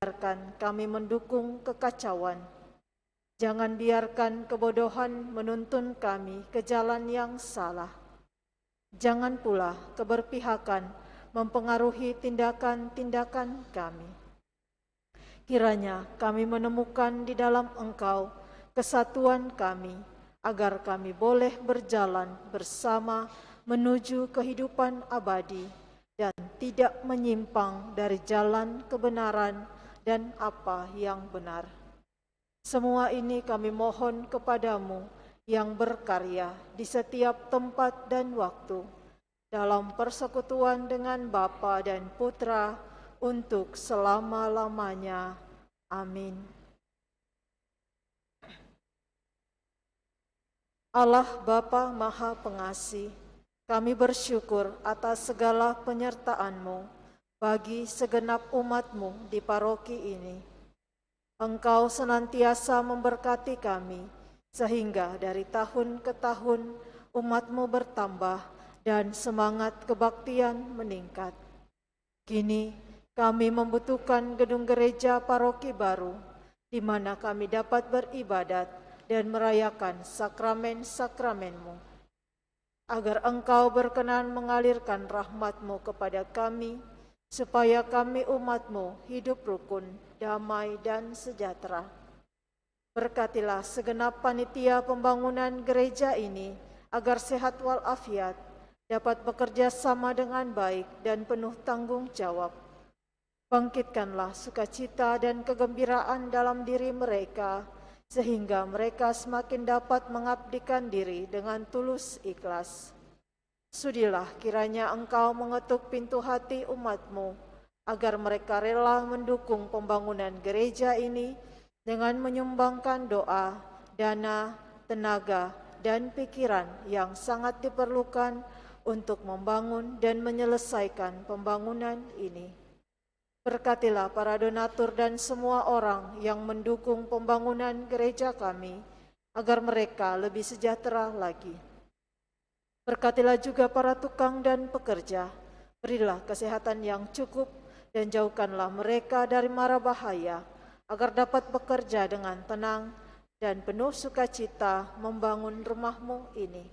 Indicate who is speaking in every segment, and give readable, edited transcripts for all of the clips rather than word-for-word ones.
Speaker 1: biarkan kami mendukung kekacauan. Jangan biarkan kebodohan menuntun kami ke jalan yang salah. Jangan pula keberpihakan mempengaruhi tindakan-tindakan kami. Kiranya kami menemukan di dalam Engkau kesatuan kami, agar kami boleh berjalan bersama menuju kehidupan abadi dan tidak menyimpang dari jalan kebenaran dan apa yang benar. Semua ini kami mohon kepadamu yang berkarya di setiap tempat dan waktu, dalam persekutuan dengan Bapa dan Putra, untuk selama-lamanya. Amin. Allah Bapa Maha Pengasih, kami bersyukur atas segala penyertaan-Mu bagi segenap umat-Mu di paroki ini. Engkau senantiasa memberkati kami, sehingga dari tahun ke tahun umat-Mu bertambah dan semangat kebaktian meningkat. Kini kami membutuhkan gedung gereja paroki baru, di mana kami dapat beribadat dan merayakan sakramen-sakramen-Mu. Agar Engkau berkenan mengalirkan rahmat-Mu kepada kami, supaya kami umat-Mu hidup rukun, damai, dan sejahtera. Berkatilah segenap panitia pembangunan gereja ini, agar sehat walafiat, dapat bekerja sama dengan baik dan penuh tanggung jawab. Bangkitkanlah sukacita dan kegembiraan dalam diri mereka, sehingga mereka semakin dapat mengabdikan diri dengan tulus ikhlas. Sudilah kiranya Engkau mengetuk pintu hati umat-Mu, agar mereka rela mendukung pembangunan gereja ini dengan menyumbangkan doa, dana, tenaga, dan pikiran yang sangat diperlukan untuk membangun dan menyelesaikan pembangunan ini. Berkatilah para donatur dan semua orang yang mendukung pembangunan gereja kami, agar mereka lebih sejahtera lagi. Berkatilah juga para tukang dan pekerja, berilah kesehatan yang cukup dan jauhkanlah mereka dari mara bahaya, agar dapat bekerja dengan tenang dan penuh sukacita membangun rumah-Mu ini.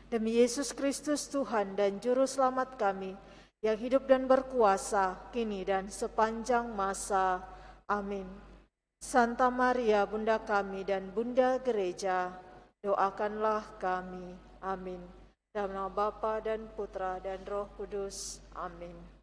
Speaker 1: Demi Yesus Kristus Tuhan dan Juru Selamat kami, yang hidup dan berkuasa kini dan sepanjang masa. Amin. Santa Maria Bunda kami dan Bunda Gereja, doakanlah kami. Amin. Dalam nama Bapa dan Putra dan Roh Kudus. Amin.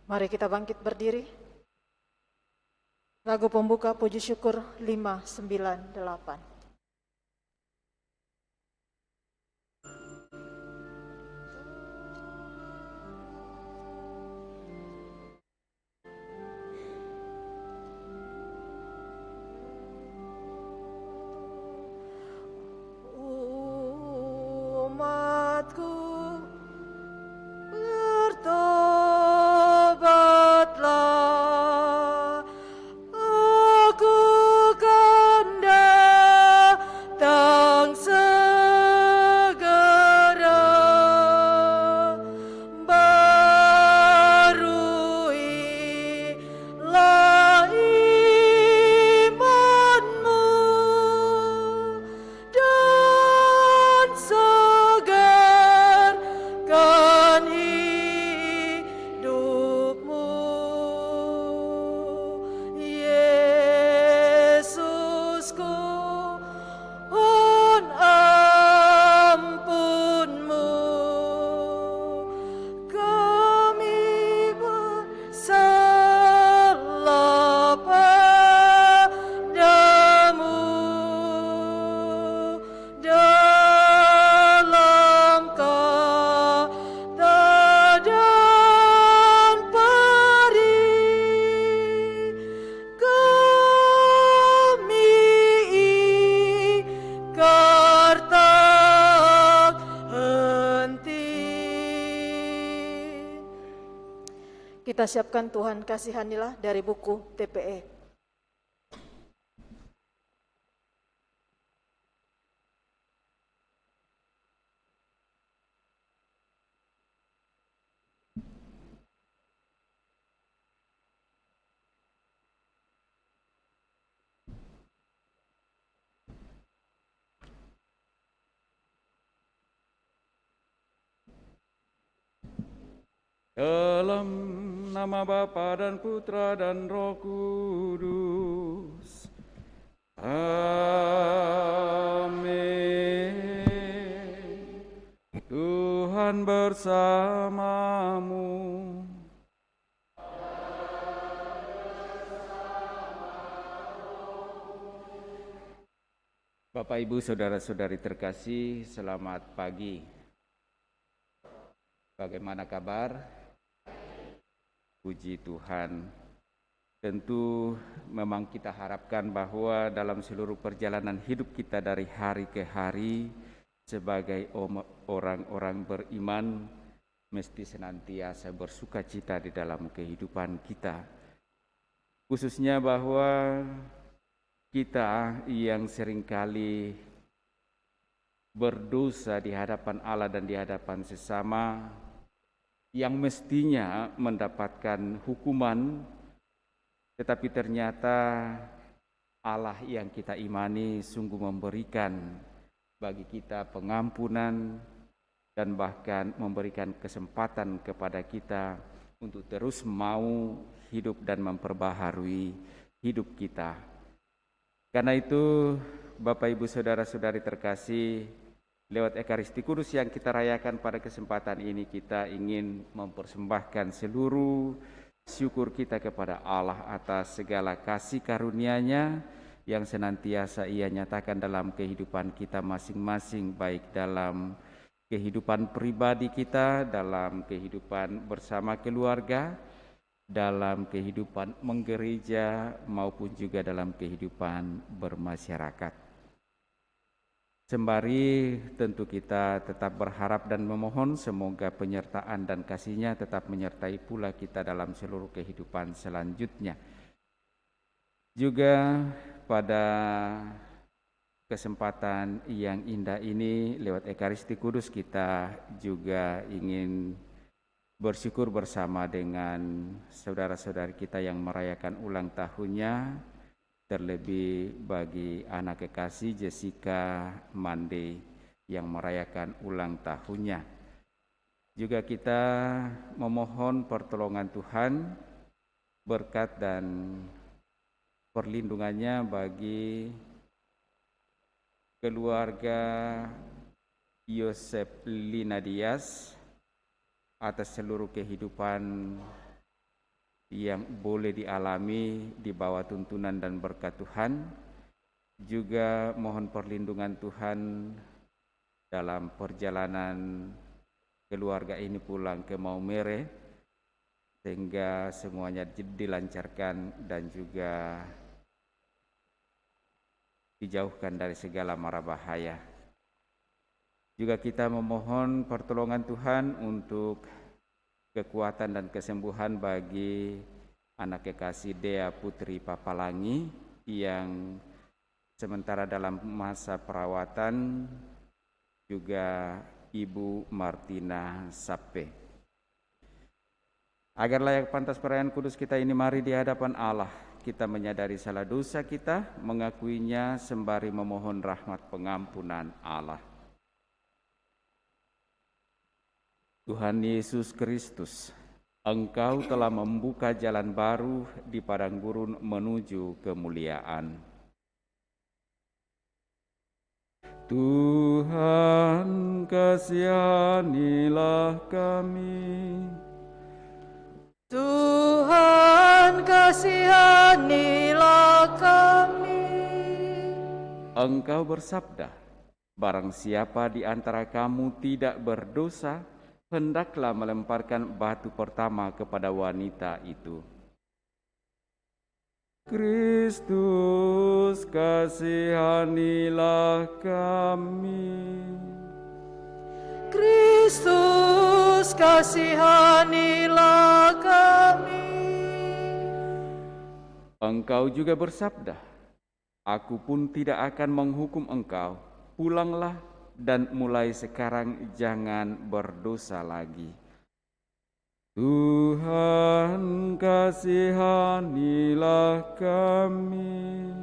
Speaker 1: Mari kita bangkit berdiri. Lagu pembuka puji syukur 598. Kita siapkan Tuhan kasihanilah dari buku TPE.
Speaker 2: Dalam nama Bapa dan Putra dan Roh Kudus. Amin. Tuhan bersamamu. Bapak, Ibu, Saudara-saudari terkasih, selamat pagi. Bagaimana kabar? Puji Tuhan. Tentu memang kita harapkan bahwa dalam seluruh perjalanan hidup kita dari hari ke hari sebagai orang-orang beriman mesti senantiasa bersuka cita di dalam kehidupan kita. Khususnya bahwa kita yang seringkali berdosa di hadapan Allah dan di hadapan sesama, yang mestinya mendapatkan hukuman, tetapi ternyata Allah yang kita imani sungguh memberikan bagi kita pengampunan dan bahkan memberikan kesempatan kepada kita untuk terus mau hidup dan memperbaharui hidup kita. Karena itu, Bapak, Ibu, Saudara-saudari terkasih, lewat Ekaristi Kudus yang kita rayakan pada kesempatan ini, kita ingin mempersembahkan seluruh syukur kita kepada Allah atas segala kasih karunia-Nya yang senantiasa Ia nyatakan dalam kehidupan kita masing-masing, baik dalam kehidupan pribadi kita, dalam kehidupan bersama keluarga, dalam kehidupan menggereja, maupun juga dalam kehidupan bermasyarakat. Sembari tentu kita tetap berharap dan memohon semoga penyertaan dan kasih-Nya tetap menyertai pula kita dalam seluruh kehidupan selanjutnya. Juga pada kesempatan yang indah ini lewat Ekaristi Kudus kita juga ingin bersyukur bersama dengan saudara-saudari kita yang merayakan ulang tahunnya, terlebih bagi anak kekasih Jessica Mande yang merayakan ulang tahunnya. Juga kita memohon pertolongan Tuhan, berkat dan perlindungannya bagi keluarga Yosef Lina Dias atas seluruh kehidupan yang boleh dialami di bawah tuntunan dan berkat Tuhan. Juga mohon perlindungan Tuhan dalam perjalanan keluarga ini pulang ke Maumere, sehingga semuanya dilancarkan dan juga dijauhkan dari segala mara bahaya. Juga kita memohon pertolongan Tuhan untuk kekuatan dan kesembuhan bagi anak kekasih Dea Putri Papalangi yang sementara dalam masa perawatan, juga Ibu Martina Sappe. Agar layak pantas perayaan kudus kita ini, mari di hadapan Allah kita menyadari salah dosa kita, mengakuinya sembari memohon rahmat pengampunan Allah. Tuhan Yesus Kristus, Engkau telah membuka jalan baru di padang gurun menuju kemuliaan. Tuhan, kasihanilah kami.
Speaker 1: Tuhan, kasihanilah kami.
Speaker 2: Engkau bersabda, barang siapa di antara kamu tidak berdosa, hendaklah melemparkan batu pertama kepada wanita itu. Kristus, kasihanilah kami.
Speaker 1: Kristus, kasihanilah kami.
Speaker 2: Engkau juga bersabda, aku pun tidak akan menghukum engkau. Pulanglah dan mulai sekarang jangan berdosa lagi. Tuhan, kasihanilah kami.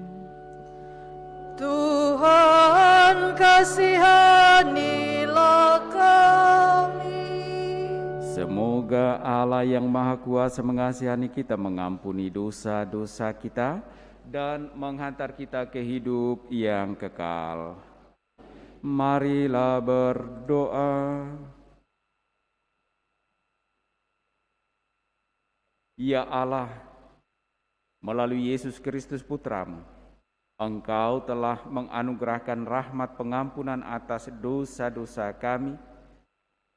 Speaker 1: Tuhan, kasihanilah kami.
Speaker 2: Semoga Allah yang Maha Kuasa mengasihani kita, mengampuni dosa-dosa kita, dan menghantar kita ke hidup yang kekal. Marilah berdoa. Ya Allah, melalui Yesus Kristus Putramu, Engkau telah menganugerahkan rahmat pengampunan atas dosa-dosa kami,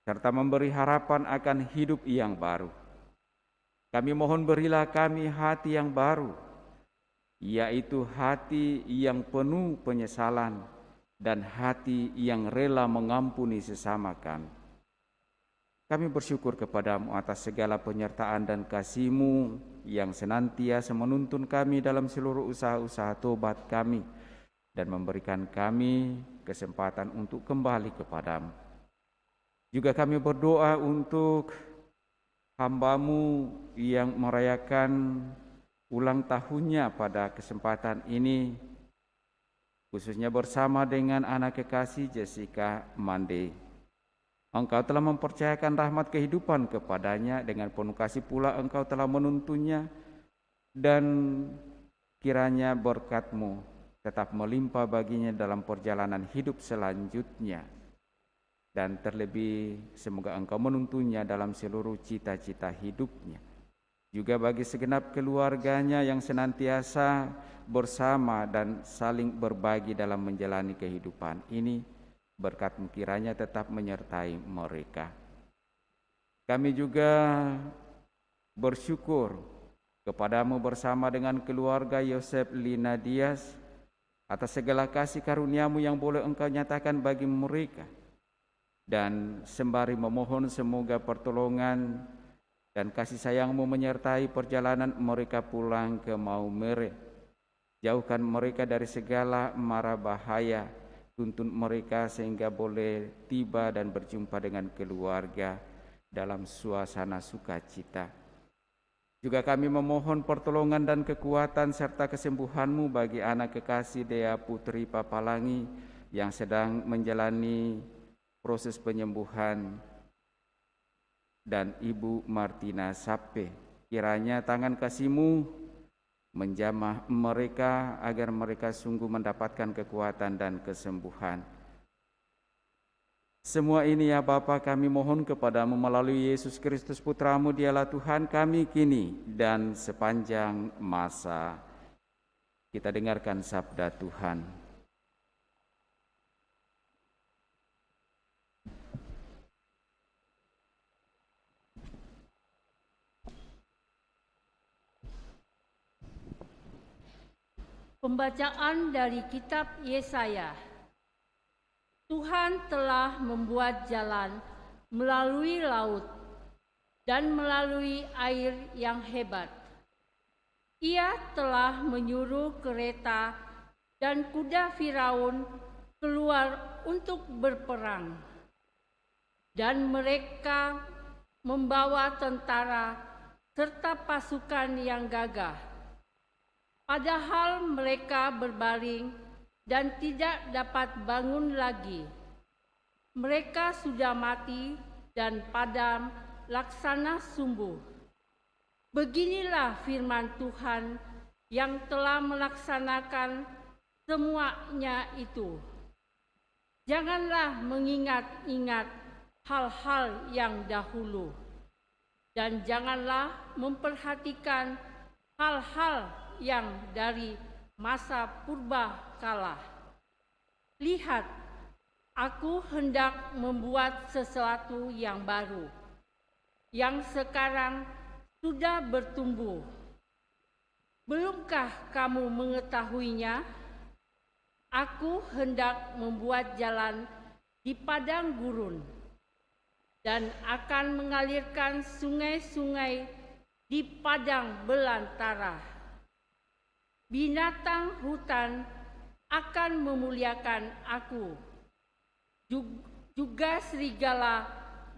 Speaker 2: serta memberi harapan akan hidup yang baru. Kami mohon berilah kami hati yang baru, yaitu hati yang penuh penyesalan dan hati yang rela mengampuni sesama kami. Kami bersyukur kepadamu atas segala penyertaan dan kasih-Mu yang senantiasa menuntun kami dalam seluruh usaha-usaha tobat kami dan memberikan kami kesempatan untuk kembali kepadamu. Juga kami berdoa untuk hamba-Mu yang merayakan ulang tahunnya pada kesempatan ini, khususnya bersama dengan anak kekasih Jessica Mande. Engkau telah mempercayakan rahmat kehidupan kepadanya, dengan penuh kasih pula Engkau telah menuntunnya, dan kiranya berkat-Mu tetap melimpah baginya dalam perjalanan hidup selanjutnya. Dan terlebih semoga Engkau menuntunnya dalam seluruh cita-cita hidupnya. Juga bagi segenap keluarganya yang senantiasa bersama dan saling berbagi dalam menjalani kehidupan ini, berkat-Mu kiranya tetap menyertai mereka. Kami juga bersyukur kepadamu bersama dengan keluarga Yosef Lina Dias atas segala kasih karunia-Mu yang boleh Engkau nyatakan bagi mereka. Dan sembari memohon semoga pertolongan dan kasih sayang-Mu menyertai perjalanan mereka pulang ke Maumere. Jauhkan mereka dari segala mara bahaya, tuntun mereka sehingga boleh tiba dan berjumpa dengan keluarga dalam suasana sukacita. Juga kami memohon pertolongan dan kekuatan serta kesembuhan-Mu bagi anak kekasih Dea Putri Papalangi yang sedang menjalani proses penyembuhan, dan Ibu Martina Sappe. Kiranya tangan kasih-Mu menjamah mereka agar mereka sungguh mendapatkan kekuatan dan kesembuhan. Semua ini ya Bapa kami mohon kepadamu melalui Yesus Kristus Putramu, dialah Tuhan kami kini dan sepanjang masa. Kita dengarkan sabda Tuhan.
Speaker 3: Pembacaan dari kitab Yesaya. Tuhan telah membuat jalan melalui laut dan melalui air yang hebat. Ia telah menyuruh kereta dan kuda Firaun keluar untuk berperang, dan mereka membawa tentara serta pasukan yang gagah. Padahal mereka berbaring dan tidak dapat bangun lagi. Mereka sudah mati dan padam laksana sumbu. Beginilah firman Tuhan yang telah melaksanakan semuanya itu. Janganlah mengingat-ingat hal-hal yang dahulu, dan janganlah memperhatikan hal-hal yang dari masa purba kala. Lihat, aku hendak membuat sesuatu yang baru, yang sekarang sudah bertumbuh. Belumkah kamu mengetahuinya? Aku hendak membuat jalan di padang gurun, dan akan mengalirkan sungai-sungai di padang belantara. Binatang hutan akan memuliakan aku, juga serigala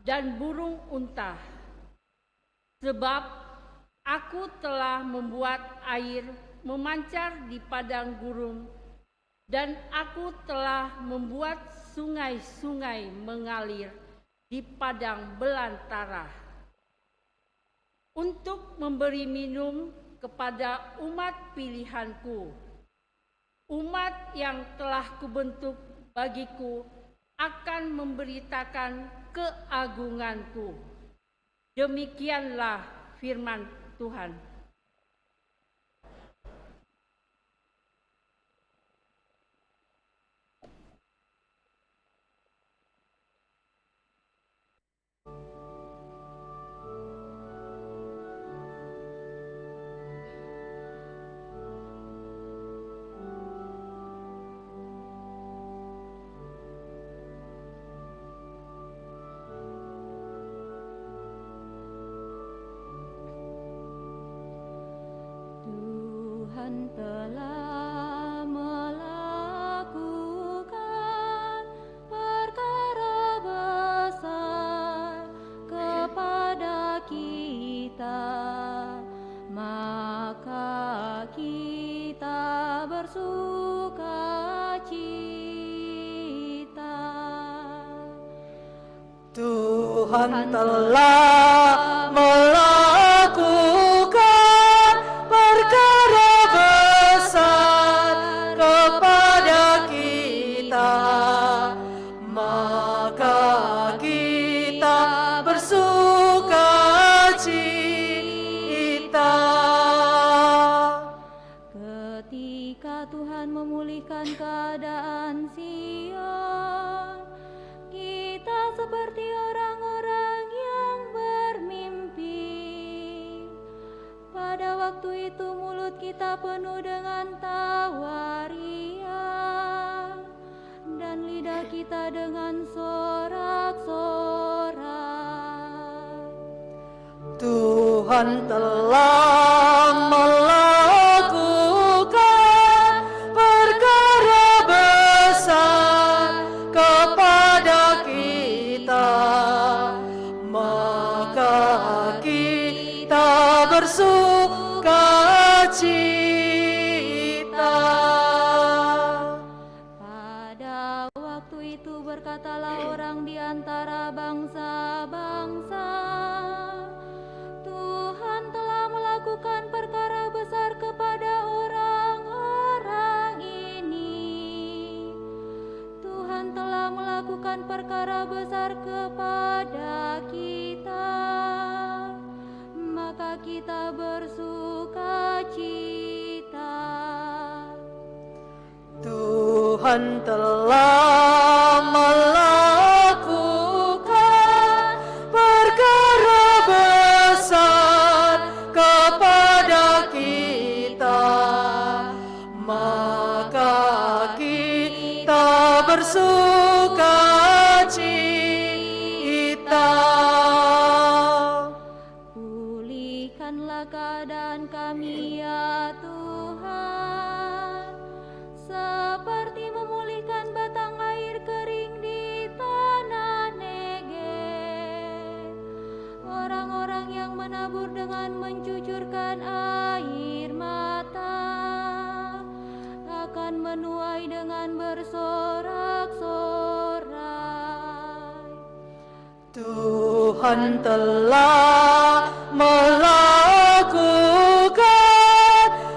Speaker 3: dan burung unta. Sebab aku telah membuat air memancar di padang gurun, dan aku telah membuat sungai-sungai mengalir di padang belantara, untuk memberi minum kepada umat pilihanku. Umat yang telah kubentuk bagiku akan memberitakan keagunganku. Demikianlah firman Tuhan.
Speaker 4: Tuhan telah melakukan perkara besar kepada kita, maka kita bersuka cita.
Speaker 1: Tuhan telah melakukan perkara besar kepada kita, maka kita bersuka cita.
Speaker 4: Ketika Tuhan memulihkan keadaan Sion, kita seperti orang-orang yang bermimpi. Pada waktu itu mulut kita penuh dengan tawa riang, dan lidah kita dengan sorak-sorai.
Speaker 1: Tuhan telah melakukan perkara besar kepada kita, maka kita bersuka cita.
Speaker 4: Pada waktu itu berkatalah orang di antara bangsa-bangsa, Tuhan telah melakukan perkara besar kepada orang-orang ini. Tuhan telah melakukan perkara besar besar kepada kita, maka kita bersuka cita.
Speaker 1: Tuhan telah melakukan perkara besar kepada kita, maka kita bersuka cita.
Speaker 4: Pulihkanlah keadaan kami ya Tuhan, seperti memulihkan batang air kering di tanah Negev. Orang-orang yang menabur dengan mencucurkan air mata akan menuai dengan bersorak-sorai.
Speaker 1: Tuhan telah melakukan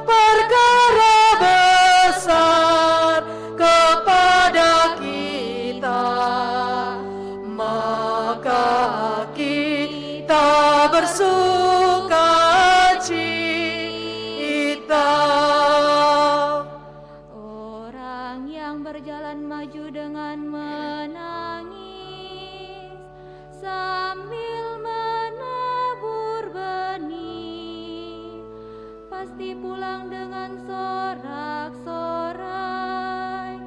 Speaker 1: perkara besar kepada kita, maka kita bersuka cita.
Speaker 4: Orang yang berjalan maju dengan menangis sambil menabur benih, pasti pulang dengan sorak-sorai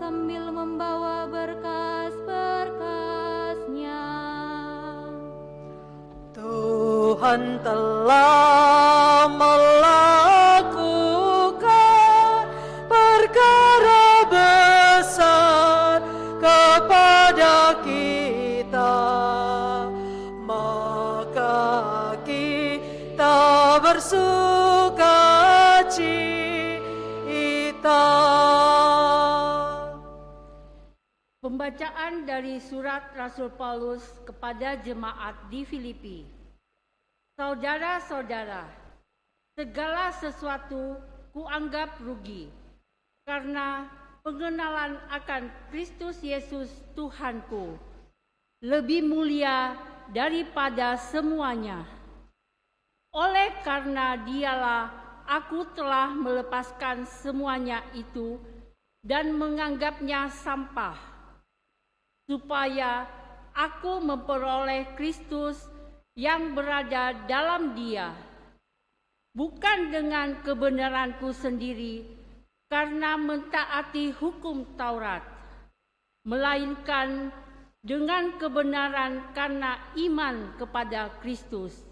Speaker 4: sambil membawa berkas-berkasnya.
Speaker 1: Tuhan telah melakukan perkara besar kepada kita, maka kita bersuka cita.
Speaker 3: Pembacaan dari surat Rasul Paulus kepada jemaat di Filipi. Saudara-saudara, segala sesuatu kuanggap rugi karena pengenalan akan Kristus Yesus Tuhanku lebih mulia daripada semuanya. Oleh karena Dialah aku telah melepaskan semuanya itu dan menganggapnya sampah, supaya aku memperoleh Kristus yang berada dalam Dia, bukan dengan kebenaranku sendiri karena mentaati hukum Taurat, melainkan dengan kebenaran karena iman kepada Kristus,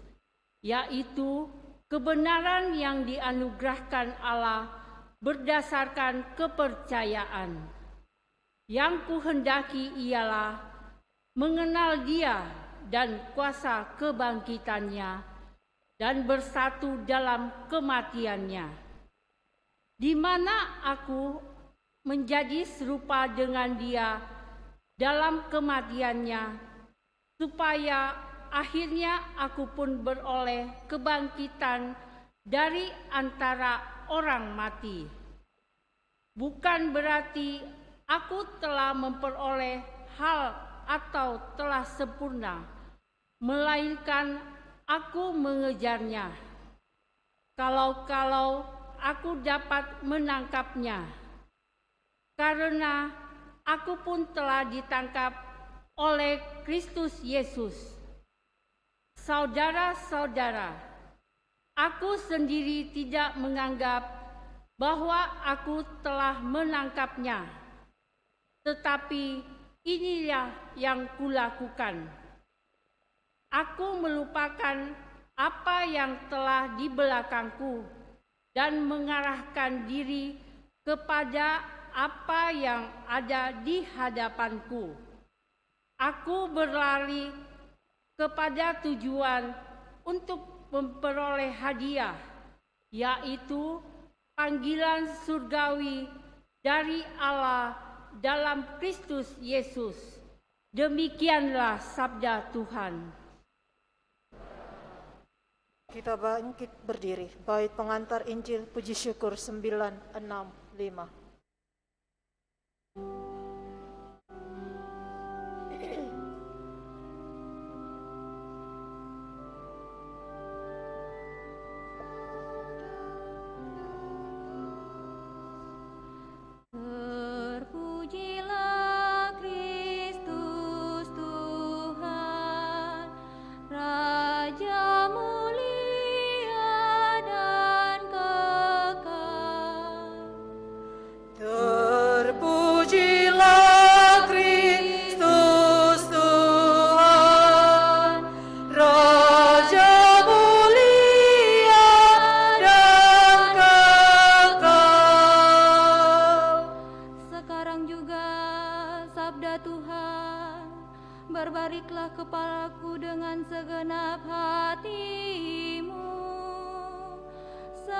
Speaker 3: yaitu kebenaran yang dianugerahkan Allah berdasarkan kepercayaan. Yang kuhendaki ialah mengenal Dia dan kuasa kebangkitannya dan bersatu dalam kematiannya, di mana aku menjadi serupa dengan Dia dalam kematiannya, supaya akhirnya aku pun beroleh kebangkitan dari antara orang mati. Bukan berarti aku telah memperoleh hal atau telah sempurna, melainkan aku mengejarnya. Kalau aku dapat menangkapnya, karena aku pun telah ditangkap oleh Kristus Yesus. Saudara-saudara, aku sendiri tidak menganggap bahwa aku telah menangkapnya, tetapi inilah yang kulakukan. Aku melupakan apa yang telah di belakangku dan mengarahkan diri kepada apa yang ada di hadapanku. Aku berlari kepada tujuan untuk memperoleh hadiah, yaitu panggilan surgawi dari Allah dalam Kristus Yesus. Demikianlah sabda Tuhan.
Speaker 1: Kita bangkit berdiri, bait pengantar Injil Puji Syukur 965.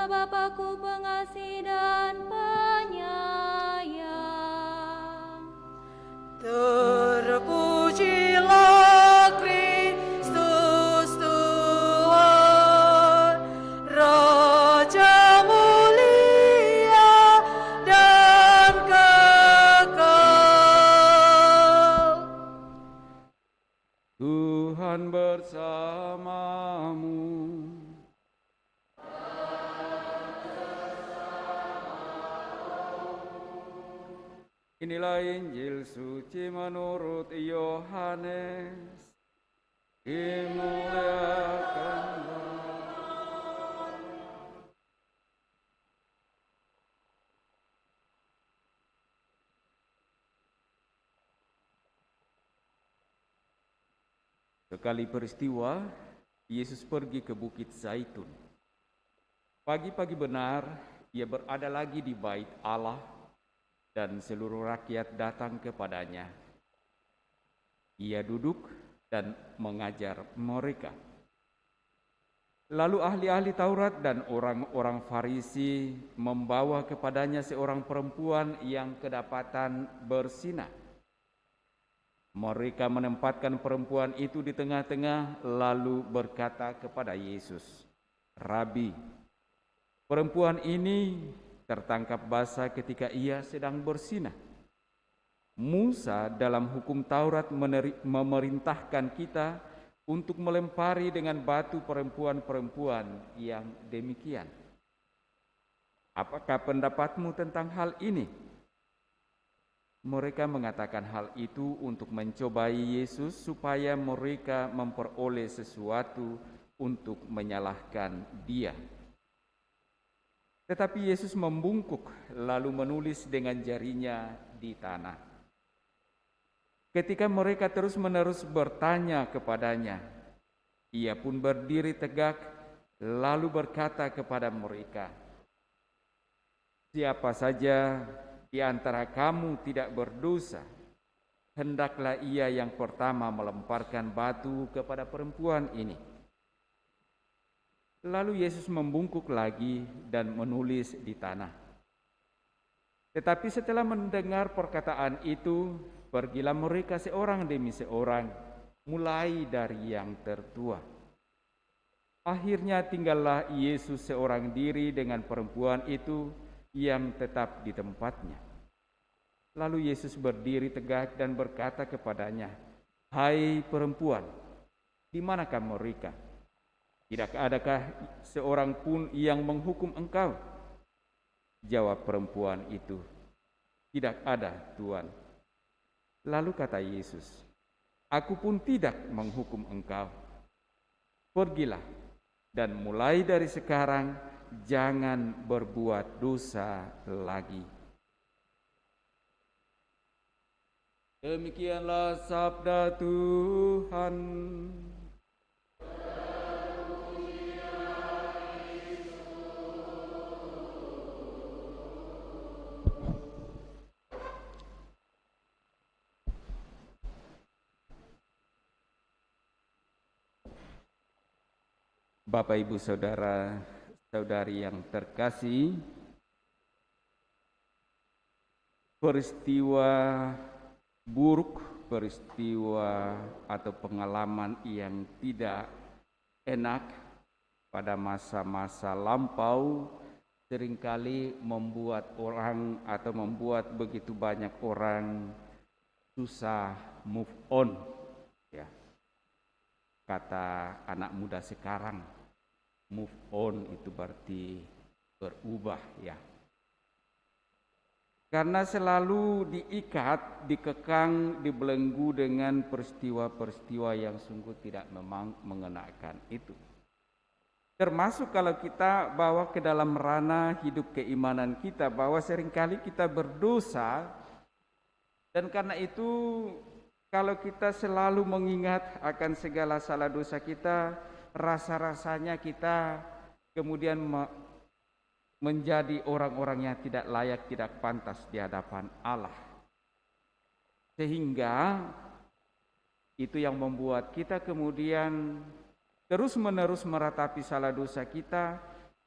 Speaker 4: Tuhanlah Bapa-Ku pengasih dan penyayang.
Speaker 1: Terpujilah Kristus Tuhan, Raja mulia dan kekal.
Speaker 2: Tuhan bersamamu. Inilah Injil suci menurut Yohanes. Dimuliakanlah. Sekali peristiwa, Yesus pergi ke Bukit Zaitun. Pagi-pagi benar, ia berada lagi di bait Allah dan seluruh rakyat datang kepadanya. Ia duduk dan mengajar mereka. Lalu ahli-ahli Taurat dan orang-orang Farisi membawa kepadanya seorang perempuan yang kedapatan bersinah. Mereka menempatkan perempuan itu di tengah-tengah lalu berkata kepada Yesus, "Rabi, perempuan ini tertangkap basah ketika ia sedang bersinah. Musa dalam hukum Taurat memerintahkan kita untuk melempari dengan batu perempuan-perempuan yang demikian. Apakah pendapatmu tentang hal ini?" Mereka mengatakan hal itu untuk mencobai Yesus supaya mereka memperoleh sesuatu untuk menyalahkan Dia. Tetapi Yesus membungkuk lalu menulis dengan jarinya di tanah. Ketika mereka terus-menerus bertanya kepadanya, ia pun berdiri tegak lalu berkata kepada mereka, "Siapa saja di antara kamu tidak berdosa, hendaklah ia yang pertama melemparkan batu kepada perempuan ini." Lalu Yesus membungkuk lagi dan menulis di tanah. Tetapi setelah mendengar perkataan itu, pergilah mereka seorang demi seorang, mulai dari yang tertua. Akhirnya tinggallah Yesus seorang diri dengan perempuan itu yang tetap di tempatnya. Lalu Yesus berdiri tegak dan berkata kepadanya, "Hai perempuan, di manakah mereka? Tidak adakah seorang pun yang menghukum engkau?" Jawab perempuan itu, "Tidak ada, Tuhan." Lalu kata Yesus, "Aku pun tidak menghukum engkau. Pergilah, dan mulai dari sekarang jangan berbuat dosa lagi." Demikianlah sabda Tuhan. Bapak, Ibu, Saudara, Saudari yang terkasih, peristiwa buruk, peristiwa atau pengalaman yang tidak enak pada masa-masa lampau seringkali membuat orang atau membuat begitu banyak orang susah move on, ya. Kata anak muda sekarang, move on itu berarti berubah, ya. Karena selalu diikat, dikekang, dibelenggu dengan peristiwa-peristiwa yang sungguh tidak memang mengenakan itu. Termasuk kalau kita bawa ke dalam ranah hidup keimanan kita, bahwa seringkali kita berdosa, dan karena itu kalau kita selalu mengingat akan segala salah dosa kita, rasa-rasanya kita kemudian menjadi orang-orang yang tidak layak, tidak pantas di hadapan Allah. Sehingga itu yang membuat kita kemudian terus-menerus meratapi salah dosa kita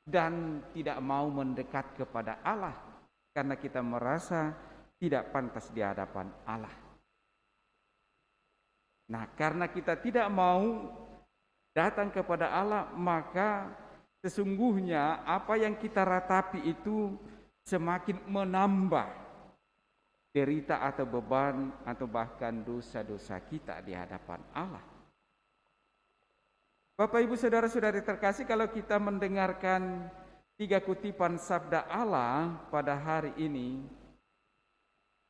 Speaker 2: dan tidak mau mendekat kepada Allah karena kita merasa tidak pantas di hadapan Allah. Nah, karena kita tidak mau datang kepada Allah, maka sesungguhnya apa yang kita ratapi itu semakin menambah derita atau beban atau bahkan dosa-dosa kita di hadapan Allah. Bapak Ibu Saudara-saudari terkasih, kalau kita mendengarkan 3 kutipan sabda Allah pada hari ini,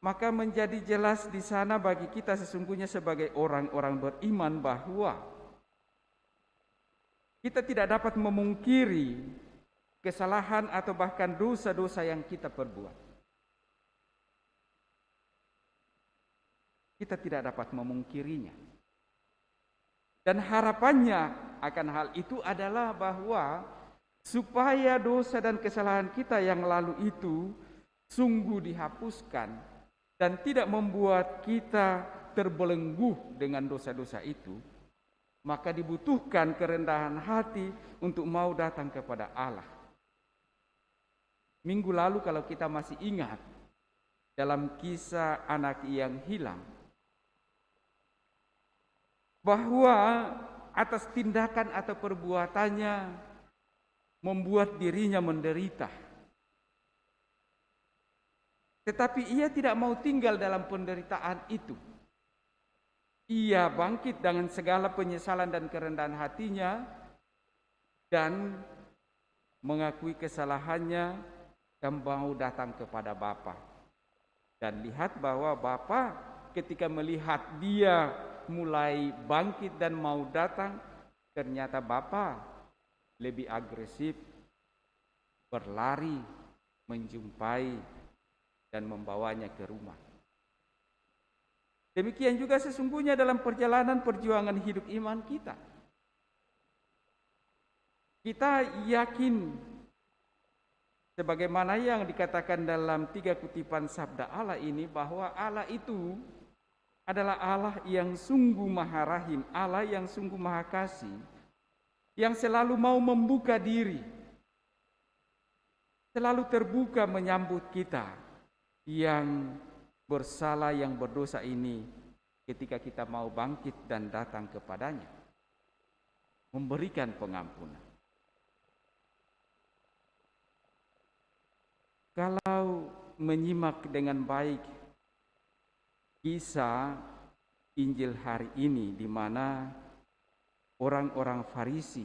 Speaker 2: maka menjadi jelas di sana bagi kita sesungguhnya sebagai orang-orang beriman bahwa kita tidak dapat memungkiri kesalahan atau bahkan dosa-dosa yang kita perbuat. Kita tidak dapat memungkirinya. Dan harapannya akan hal itu adalah bahwa supaya dosa dan kesalahan kita yang lalu itu sungguh dihapuskan dan tidak membuat kita terbelenggu dengan dosa-dosa itu, maka dibutuhkan kerendahan hati untuk mau datang kepada Allah. Minggu lalu kalau kita masih ingat dalam kisah anak yang hilang, bahwa atas tindakan atau perbuatannya membuat dirinya menderita. Tetapi ia tidak mau tinggal dalam penderitaan itu. Ia bangkit dengan segala penyesalan dan kerendahan hatinya dan mengakui kesalahannya dan mau datang kepada Bapa. Dan lihat bahwa Bapa ketika melihat dia mulai bangkit dan mau datang, ternyata Bapa lebih agresif, berlari, menjumpai dan membawanya ke rumah. Demikian juga sesungguhnya dalam perjalanan perjuangan hidup iman kita. Kita yakin sebagaimana yang dikatakan dalam 3 kutipan sabda Allah ini, bahwa Allah itu adalah Allah yang sungguh maha rahim, Allah yang sungguh maha kasih, yang selalu mau membuka diri, selalu terbuka menyambut kita yang bersalah, yang berdosa ini ketika kita mau bangkit dan datang kepadanya, memberikan pengampunan. Kalau menyimak dengan baik kisah Injil hari ini, di mana orang-orang Farisi,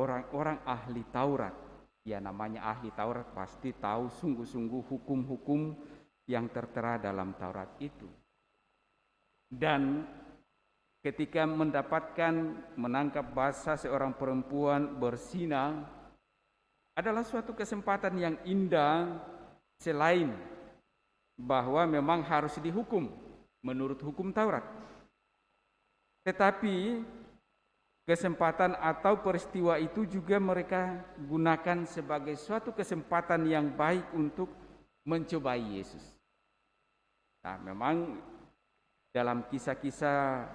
Speaker 2: orang-orang ahli Taurat, ya namanya ahli Taurat pasti tahu sungguh-sungguh hukum-hukum yang tertera dalam Taurat itu. Dan ketika menangkap basah seorang perempuan berzina adalah suatu kesempatan yang indah, selain bahwa memang harus dihukum menurut hukum Taurat. Tetapi kesempatan atau peristiwa itu juga mereka gunakan sebagai suatu kesempatan yang baik untuk mencobai Yesus. Nah, memang dalam kisah-kisah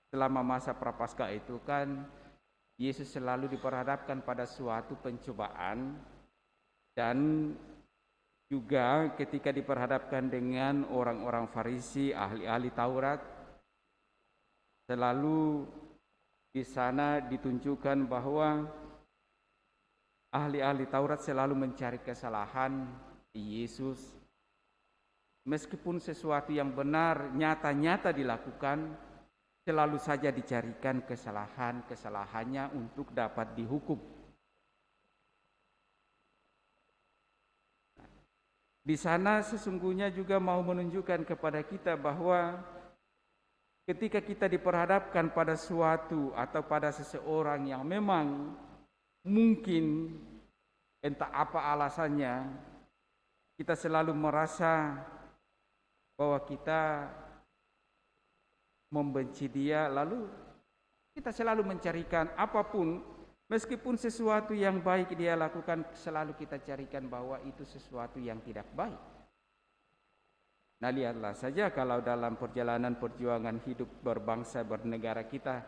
Speaker 2: selama masa Prapaskah itu kan Yesus selalu diperhadapkan pada suatu pencobaan, dan juga ketika diperhadapkan dengan orang-orang Farisi, ahli-ahli Taurat, selalu di sana ditunjukkan bahwa ahli-ahli Taurat selalu mencari kesalahan di Yesus. Meskipun sesuatu yang benar nyata-nyata dilakukan, selalu saja dicarikan kesalahannya untuk dapat dihukum. Di sana sesungguhnya juga mau menunjukkan kepada kita bahwa ketika kita diperhadapkan pada suatu atau pada seseorang yang memang mungkin entah apa alasannya, kita selalu merasa bahwa kita membenci dia, lalu kita selalu mencarikan apapun, meskipun sesuatu yang baik dia lakukan, selalu kita carikan bahwa itu sesuatu yang tidak baik. Nah, lihatlah saja kalau dalam perjalanan perjuangan hidup berbangsa bernegara kita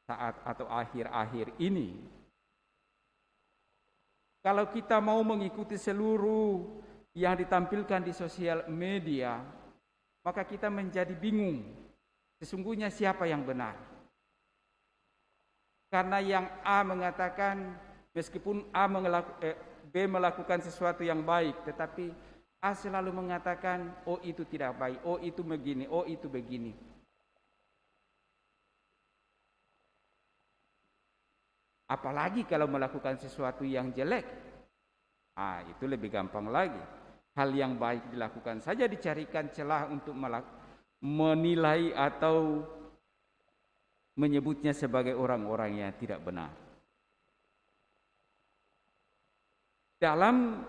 Speaker 2: saat atau akhir-akhir ini, Kalau kita mau mengikuti seluruh yang ditampilkan di sosial media, maka kita menjadi bingung. Sesungguhnya siapa yang benar? Karena yang A mengatakan meskipun B melakukan sesuatu yang baik, tetapi A selalu mengatakan, oh itu tidak baik, oh itu begini, oh itu begini. Apalagi kalau melakukan sesuatu yang jelek, itu lebih gampang lagi. Hal yang baik dilakukan saja dicarikan celah untuk menilai atau menyebutnya sebagai orang-orang yang tidak benar. Dalam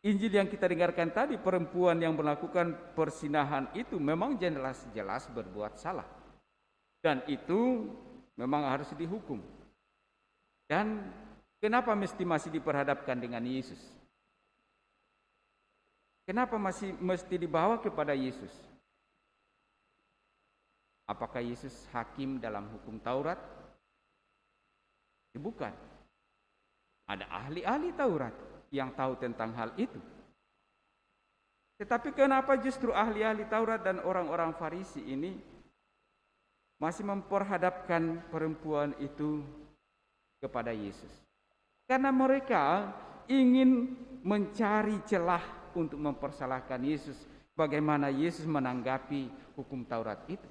Speaker 2: Injil yang kita dengarkan tadi, perempuan yang melakukan persinahan itu memang jelas-jelas berbuat salah. Dan itu memang harus dihukum. Dan kenapa masih diperhadapkan dengan Yesus? Kenapa mesti dibawa kepada Yesus? Apakah Yesus hakim dalam hukum Taurat? Bukan. Ada ahli-ahli Taurat yang tahu tentang hal itu. Tetapi kenapa justru ahli-ahli Taurat dan orang-orang Farisi ini masih memperhadapkan perempuan itu kepada Yesus? Karena mereka ingin mencari celah untuk mempersalahkan Yesus. Bagaimana Yesus menanggapi hukum Taurat itu.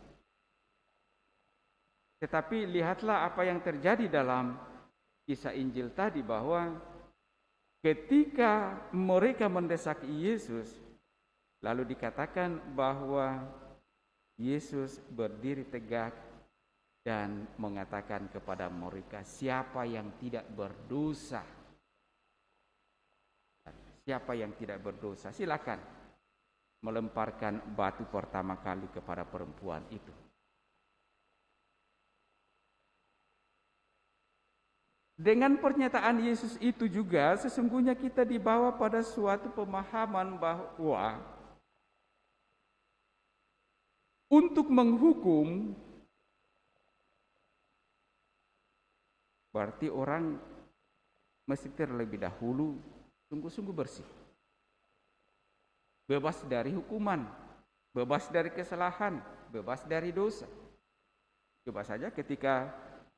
Speaker 2: Tetapi lihatlah apa yang terjadi dalam kisah Injil tadi, bahwa ketika mereka mendesak Yesus, lalu dikatakan bahwa Yesus berdiri tegak dan mengatakan kepada mereka, siapa yang tidak berdosa? Siapa yang tidak berdosa? Silakan melemparkan batu pertama kali kepada perempuan itu. Dengan pernyataan Yesus itu juga sesungguhnya kita dibawa pada suatu pemahaman bahwa untuk menghukum berarti orang mesti terlebih dahulu sungguh-sungguh bersih. Bebas dari hukuman, bebas dari kesalahan, bebas dari dosa. Coba saja ketika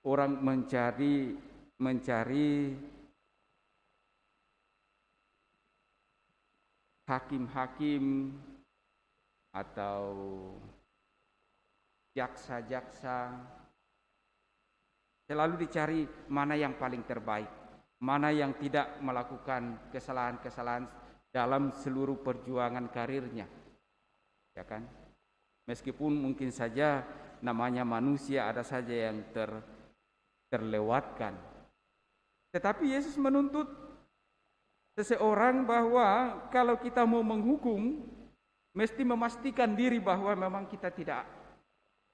Speaker 2: orang mencari hakim-hakim atau jaksa-jaksa, selalu dicari mana yang paling terbaik, mana yang tidak melakukan kesalahan-kesalahan dalam seluruh perjuangan karirnya, ya kan? Meskipun mungkin saja namanya manusia, ada saja yang terlewatkan. Tetapi Yesus menuntut seseorang bahwa kalau kita mau menghukum, mesti memastikan diri bahwa memang kita tidak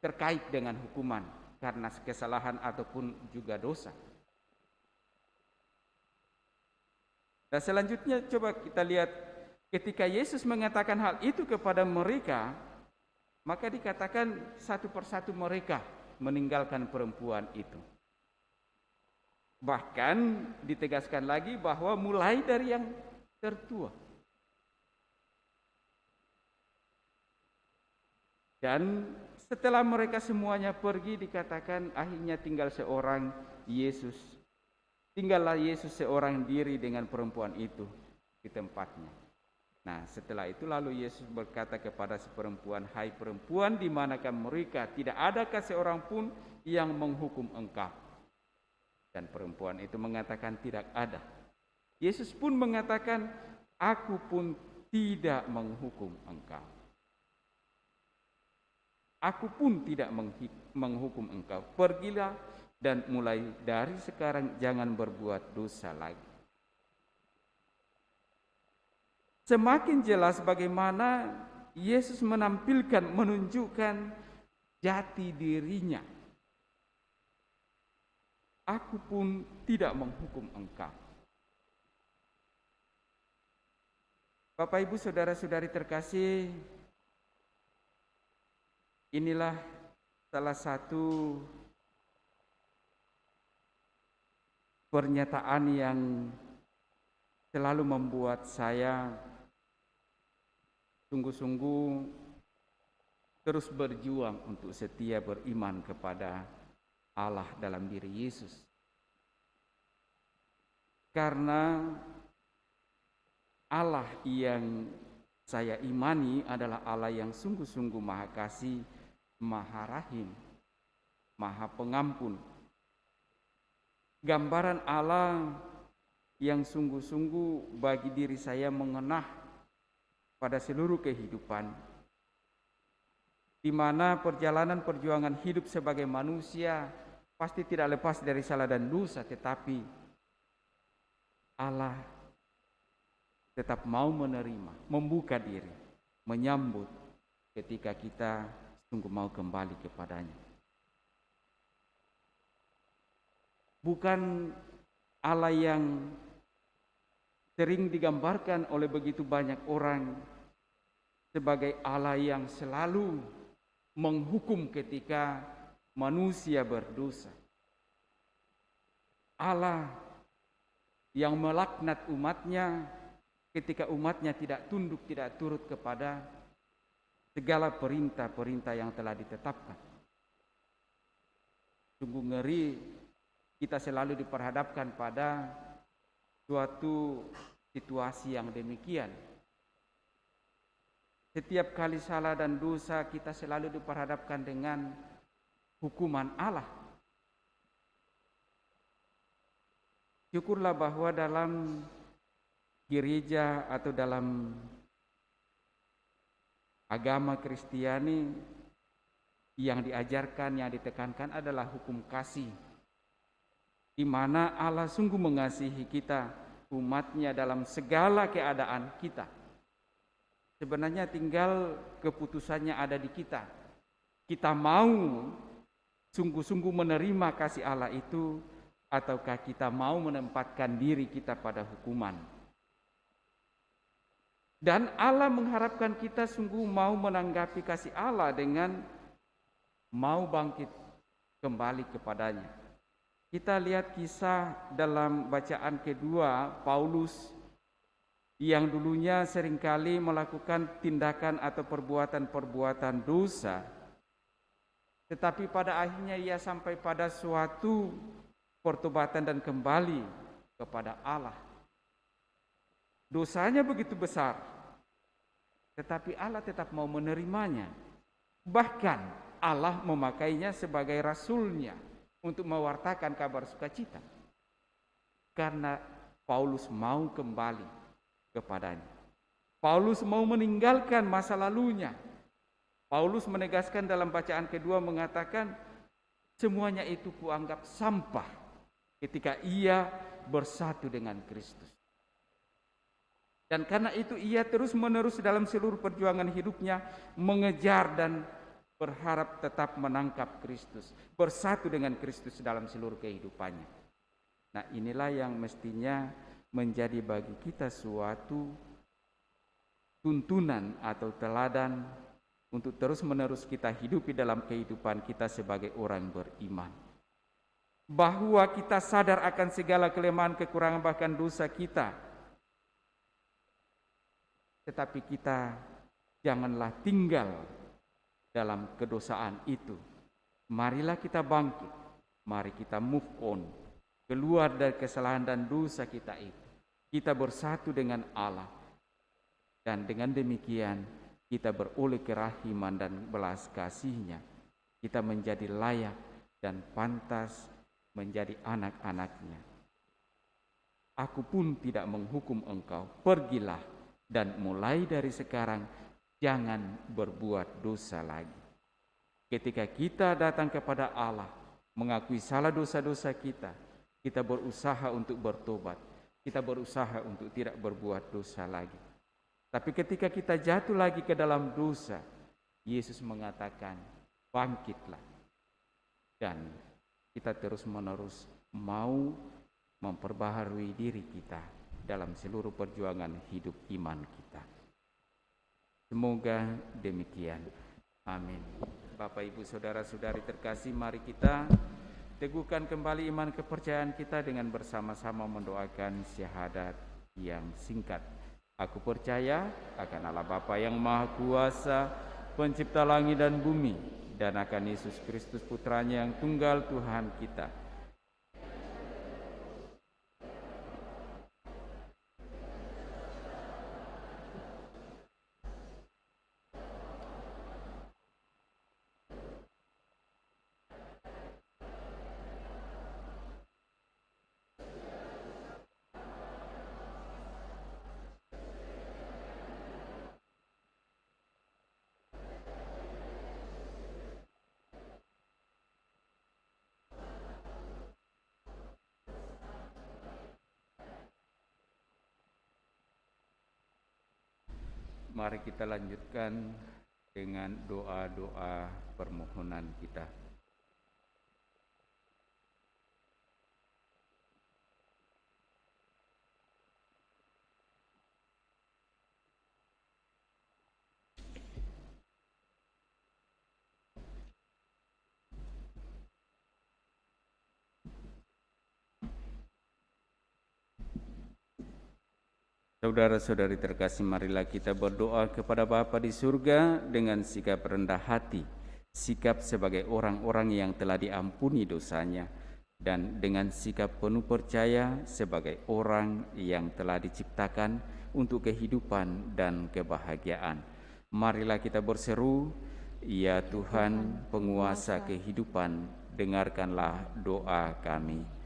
Speaker 2: terkait dengan hukuman karena kesalahan ataupun juga dosa. Dan selanjutnya coba kita lihat ketika Yesus mengatakan hal itu kepada mereka, maka dikatakan satu persatu mereka meninggalkan perempuan itu. Bahkan ditegaskan lagi bahwa mulai dari yang tertua. Dan setelah mereka semuanya pergi, dikatakan akhirnya tinggal seorang Yesus. Tinggallah Yesus seorang diri dengan perempuan itu di tempatnya. Nah, setelah itu lalu Yesus berkata kepada si perempuan, "Hai perempuan, di manakah mereka? Tidak adakah seorang pun yang menghukum engkau?" Dan perempuan itu mengatakan, "Tidak ada." Yesus pun mengatakan, "Aku pun tidak menghukum engkau. Aku pun tidak menghukum engkau. Pergilah dan mulai dari sekarang jangan berbuat dosa lagi." Semakin jelas bagaimana Yesus menunjukkan jati dirinya. Aku pun tidak menghukum engkau. Bapak, Ibu, saudara-saudari terkasih, inilah salah satu pernyataan yang selalu membuat saya sungguh-sungguh terus berjuang untuk setia beriman kepada Allah dalam diri Yesus. Karena Allah yang saya imani adalah Allah yang sungguh-sungguh Maha Kasih, Maha Rahim, Maha Pengampun. Gambaran Allah yang sungguh-sungguh bagi diri saya mengenah pada seluruh kehidupan, di mana perjalanan perjuangan hidup sebagai manusia pasti tidak lepas dari salah dan dosa, tetapi Allah tetap mau menerima, membuka diri, menyambut ketika kita sungguh mau kembali kepadanya. Bukan Allah yang sering digambarkan oleh begitu banyak orang sebagai Allah yang selalu menghukum ketika manusia berdosa. Allah yang melaknat umatnya ketika umatnya tidak tunduk, tidak turut kepada segala perintah-perintah yang telah ditetapkan. Sungguh ngeri kita selalu diperhadapkan pada suatu situasi yang demikian. Setiap kali salah dan dosa kita selalu diperhadapkan dengan hukuman Allah. Syukurlah bahwa dalam gereja atau dalam agama Kristiani yang diajarkan, yang ditekankan adalah hukum kasih, di mana Allah sungguh mengasihi kita, umatnya dalam segala keadaan kita. Sebenarnya tinggal keputusannya ada di kita. Kita mau sungguh-sungguh menerima kasih Allah itu, ataukah kita mau menempatkan diri kita pada hukuman. Dan Allah mengharapkan kita sungguh mau menanggapi kasih Allah dengan mau bangkit kembali kepadanya. Kita lihat kisah dalam bacaan kedua Paulus yang dulunya seringkali melakukan tindakan atau perbuatan-perbuatan dosa, tetapi pada akhirnya ia sampai pada suatu pertobatan dan kembali kepada Allah. Dosanya begitu besar, tetapi Allah tetap mau menerimanya. Bahkan Allah memakainya sebagai rasulnya untuk mewartakan kabar sukacita, karena Paulus mau kembali kepadanya. Paulus mau meninggalkan masa lalunya. Paulus menegaskan dalam bacaan kedua mengatakan, semuanya itu kuanggap sampah ketika ia bersatu dengan Kristus. Dan karena itu ia terus-menerus dalam seluruh perjuangan hidupnya mengejar dan berharap tetap menangkap Kristus, bersatu dengan Kristus dalam seluruh kehidupannya. Nah, inilah yang mestinya menjadi bagi kita suatu tuntunan atau teladan untuk terus-menerus kita hidupi dalam kehidupan kita sebagai orang beriman. Bahwa kita sadar akan segala kelemahan, kekurangan, bahkan dosa kita. Tetapi kita janganlah tinggal dalam kedosaan itu. Marilah kita bangkit, mari kita move on, keluar dari kesalahan dan dosa kita itu. Kita bersatu dengan Allah, dan dengan demikian kita beroleh kerahiman dan belas kasih-Nya. Kita menjadi layak dan pantas menjadi anak-anak-Nya. Aku pun tidak menghukum engkau, pergilah dan mulai dari sekarang jangan berbuat dosa lagi. Ketika kita datang kepada Allah, mengakui salah dosa-dosa kita, kita berusaha untuk bertobat, kita berusaha untuk tidak berbuat dosa lagi. Tapi ketika kita jatuh lagi ke dalam dosa, Yesus mengatakan, bangkitlah. Dan kita terus-menerus mau memperbaharui diri kita dalam seluruh perjuangan hidup iman kita. Semoga demikian. Amin. Bapak, Ibu, Saudara-saudari terkasih, mari kita teguhkan kembali iman kepercayaan kita dengan bersama-sama mendoakan syahadat yang singkat. Aku percaya akan Allah Bapa yang Maha Kuasa, pencipta langit dan bumi, dan akan Yesus Kristus Putranya yang tunggal Tuhan kita. Mari kita lanjutkan dengan doa-doa permohonan kita. Saudara-saudari terkasih, marilah kita berdoa kepada Bapa di surga dengan sikap rendah hati, sikap sebagai orang-orang yang telah diampuni dosanya, dan dengan sikap penuh percaya sebagai orang yang telah diciptakan untuk kehidupan dan kebahagiaan. Marilah kita berseru, ya Tuhan, penguasa kehidupan, dengarkanlah doa kami.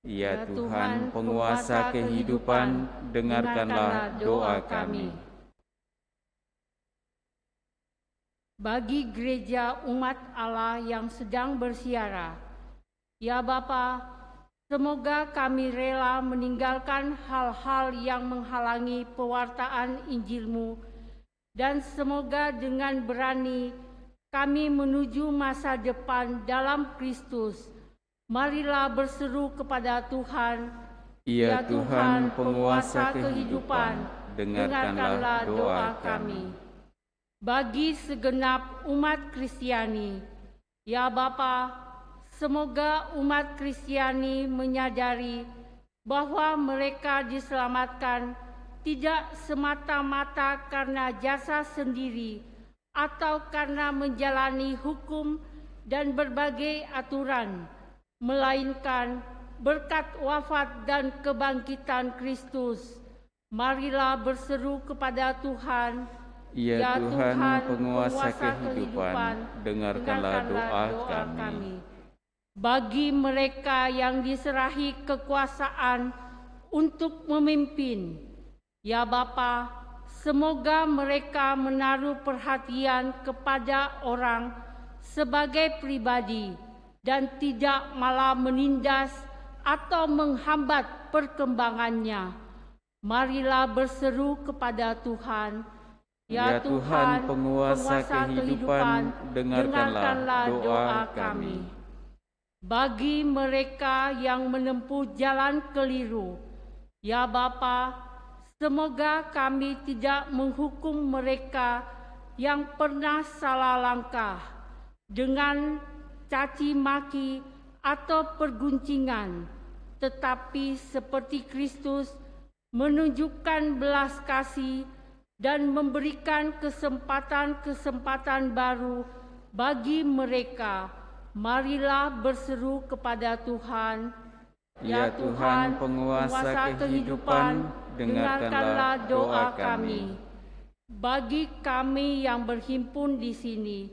Speaker 2: Ya Tuhan, penguasa kehidupan, dengarkanlah doa kami.
Speaker 3: Bagi gereja umat Allah yang sedang bersiara, ya Bapa, semoga kami rela meninggalkan hal-hal yang menghalangi pewartaan Injil-Mu, dan semoga dengan berani kami menuju masa depan dalam Kristus. Marilah berseru kepada Tuhan,
Speaker 2: ya Tuhan, penguasa kehidupan, dengarkanlah doa kami.
Speaker 3: Bagi segenap umat Kristiani, ya Bapa, semoga umat Kristiani menyadari bahwa mereka diselamatkan tidak semata-mata karena jasa sendiri atau karena menjalani hukum dan berbagai aturan, melainkan berkat wafat dan kebangkitan Kristus. Marilah berseru kepada Tuhan,
Speaker 2: ya Tuhan, penguasa kehidupan, dengarkanlah doa kami.
Speaker 3: Bagi mereka yang diserahi kekuasaan untuk memimpin, ya Bapa, semoga mereka menaruh perhatian kepada orang sebagai pribadi, dan tidak malah menindas atau menghambat perkembangannya. Marilah berseru kepada Tuhan, ya Tuhan, penguasa kehidupan, dengarkanlah doa kami. Bagi mereka yang menempuh jalan keliru, ya Bapa, semoga kami tidak menghukum mereka yang pernah salah langkah dengan caci maki atau perguncingan, tetapi seperti Kristus menunjukkan belas kasih dan memberikan kesempatan-kesempatan baru bagi mereka. Marilah berseru kepada Tuhan,
Speaker 2: ya Tuhan, penguasa kehidupan, dengarkanlah doa kami.
Speaker 3: Bagi kami yang berhimpun di sini,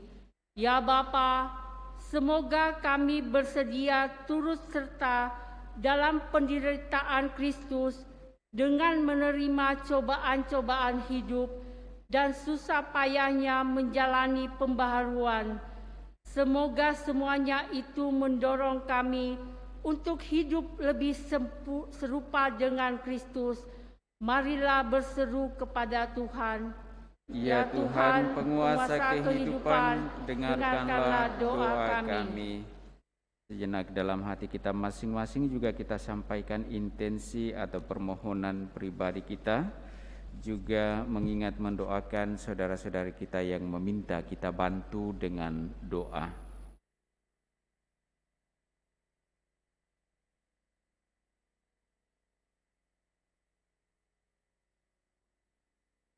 Speaker 3: ya Bapa, semoga kami bersedia turut serta dalam penderitaan Kristus dengan menerima cobaan-cobaan hidup dan susah payahnya menjalani pembaharuan. Semoga semuanya itu mendorong kami untuk hidup lebih serupa dengan Kristus. Marilah berseru kepada Tuhan,
Speaker 2: ya Tuhan, penguasa kehidupan, dengarkanlah doa kami. Sejenak dalam hati kita masing-masing juga kita sampaikan intensi atau permohonan pribadi kita, juga mengingat mendoakan saudara-saudari kita yang meminta kita bantu dengan doa.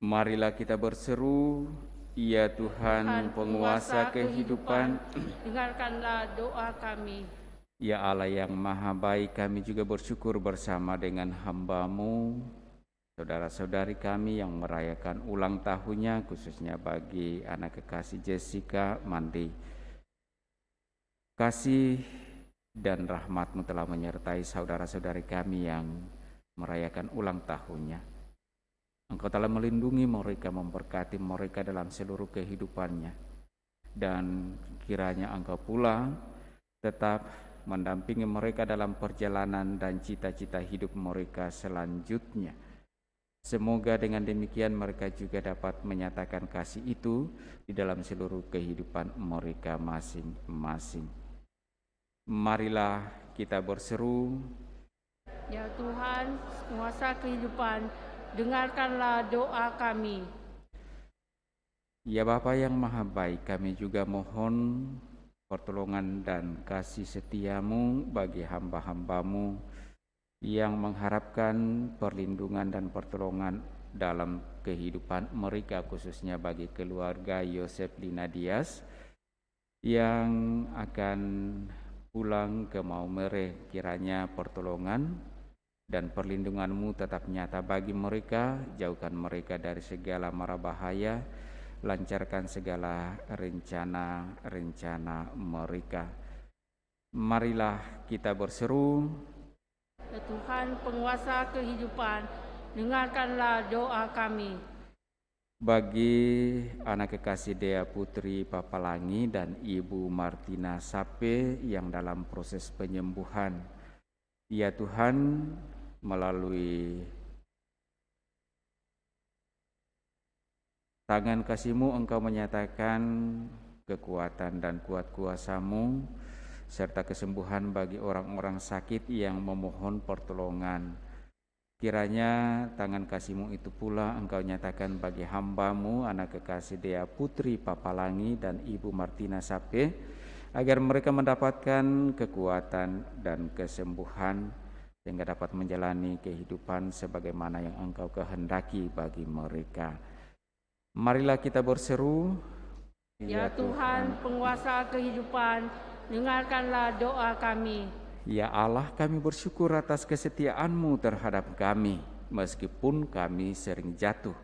Speaker 2: Marilah kita berseru, ya Tuhan penguasa kehidupan,
Speaker 3: dengarkanlah doa kami.
Speaker 2: Ya Allah yang maha baik, kami juga bersyukur bersama dengan hamba-Mu, saudara-saudari kami yang merayakan ulang tahunnya, khususnya bagi anak kekasih Jessica Mandi. Kasih dan rahmat-Mu telah menyertai saudara-saudari kami yang merayakan ulang tahunnya. Engkau telah melindungi mereka, memberkati mereka dalam seluruh kehidupannya. Dan kiranya Engkau pula tetap mendampingi mereka dalam perjalanan dan cita-cita hidup mereka selanjutnya. Semoga dengan demikian mereka juga dapat menyatakan kasih itu di dalam seluruh kehidupan mereka masing-masing. Marilah kita berseru,
Speaker 3: Ya Tuhan, penguasa kehidupan, dengarkanlah doa kami.
Speaker 2: Ya Bapa yang maha baik, kami juga mohon pertolongan dan kasih setia-Mu bagi hamba-hamba-Mu yang mengharapkan perlindungan dan pertolongan dalam kehidupan mereka, khususnya bagi keluarga Yosef Lina Dias yang akan pulang ke Maumere. Kiranya pertolongan dan perlindungan-Mu tetap nyata bagi mereka, jauhkan mereka dari segala mara bahaya, lancarkan segala rencana-rencana mereka. Marilah kita berseru,
Speaker 3: Ya Tuhan, penguasa kehidupan, dengarkanlah doa kami.
Speaker 2: bagi anak kekasih Dea Putri Papalangi dan Ibu Martina Sape yang dalam proses penyembuhan. Ya Tuhan, melalui tangan kasih-Mu Engkau menyatakan kekuatan dan kuat kuasa-Mu serta kesembuhan bagi orang-orang sakit yang memohon pertolongan. Kiranya tangan kasih-Mu itu pula Engkau nyatakan bagi hamba-Mu anak kekasih Dea Putri Papalangi dan Ibu Martina Sape, agar mereka mendapatkan kekuatan dan kesembuhan sehingga dapat menjalani kehidupan sebagaimana yang Engkau kehendaki bagi mereka. Marilah kita berseru,
Speaker 3: Ya Tuhan, penguasa kehidupan, dengarkanlah doa kami.
Speaker 2: Ya Allah, kami bersyukur atas kesetiaan-Mu terhadap kami, meskipun kami sering jatuh.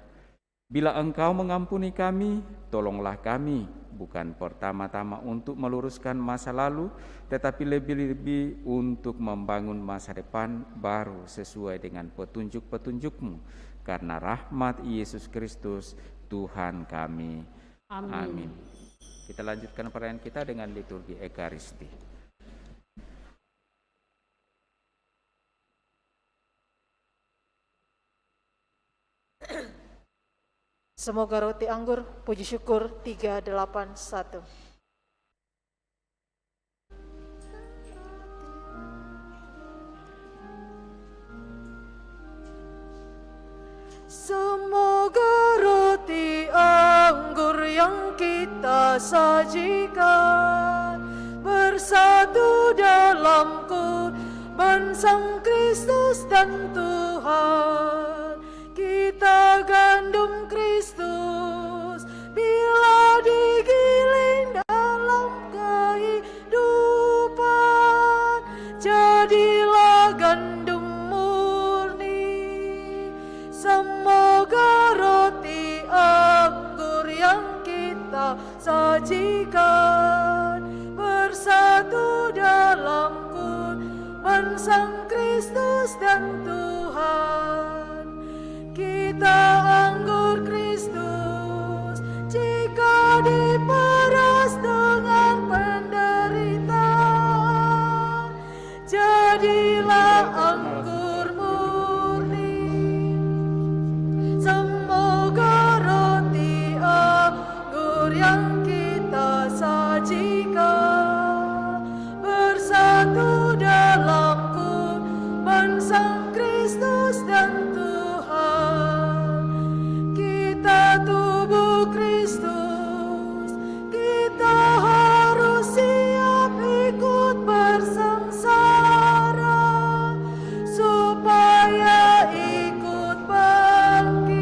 Speaker 2: Bila Engkau mengampuni kami, tolonglah kami, bukan pertama-tama untuk meluruskan masa lalu, tetapi lebih-lebih untuk membangun masa depan baru sesuai dengan petunjuk-petunjuk-Mu. Karena rahmat Yesus Kristus, Tuhan kami. Amin. Kita lanjutkan perayaan kita dengan liturgi Ekaristi.
Speaker 1: Semoga roti anggur, puji syukur 381. Semoga roti anggur yang kita sajikan bersatu dalam kurban Sang Kristus dan Tuhan. Kita gandum Kristus bila digiling dalam kehidupan, jadilah gandum murni. Semoga roti anggur yang kita sajikan bersatu dalam kurban Sang Kristus dan Tuhan. Kita anggur Kristus jika diperas dengan penderitaan, jadilah anggur murni. Semoga roti anggur yang kita sajikan bersatu dalam kurban Sang Kristus dan Tuhan. Kita tubuh Kristus, kita harus siap ikut bersengsara supaya ikut bangkit.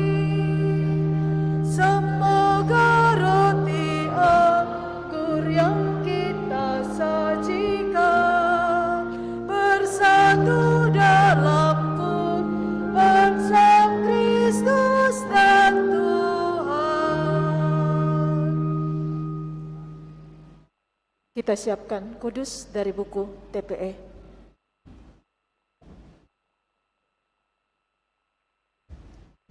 Speaker 1: kita siapkan kudus dari buku TPE.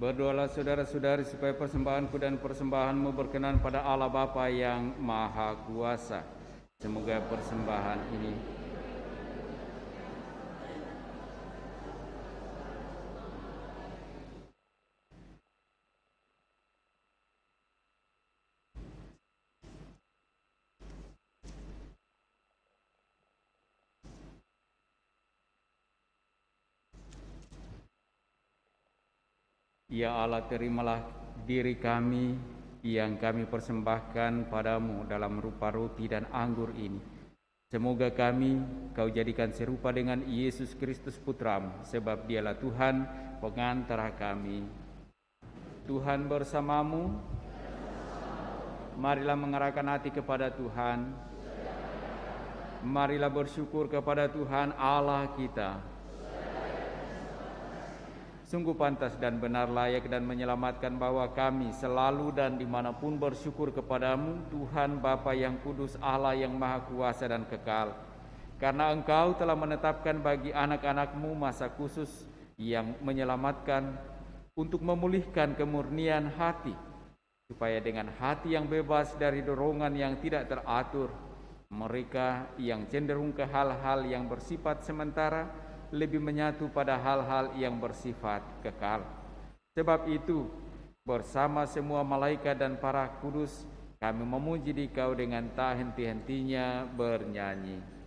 Speaker 2: Berdoalah saudara-saudari supaya persembahanku dan persembahanmu berkenan pada Allah Bapa yang Maha Kuasa. Semoga persembahan ini Ya Allah, terimalah diri kami yang kami persembahkan padamu dalam rupa roti dan anggur ini. Semoga kami kau jadikan serupa dengan Yesus Kristus Putramu, sebab dialah Tuhan pengantara kami. Tuhan bersamamu, marilah mengarahkan hati kepada Tuhan. Marilah bersyukur kepada Tuhan Allah kita. Sungguh pantas dan benar, layak dan menyelamatkan bahwa kami selalu dan dimanapun bersyukur kepadamu, Tuhan Bapa yang kudus, Allah yang Maha Kuasa dan kekal. Karena Engkau telah menetapkan bagi anak-anak-Mu masa khusus yang menyelamatkan untuk memulihkan kemurnian hati, supaya dengan hati yang bebas dari dorongan yang tidak teratur, mereka yang cenderung ke hal-hal yang bersifat sementara lebih menyatu pada hal-hal yang bersifat kekal. Sebab itu, bersama semua malaikat dan para kudus, kami memuji Dikau dengan tak henti-hentinya bernyanyi.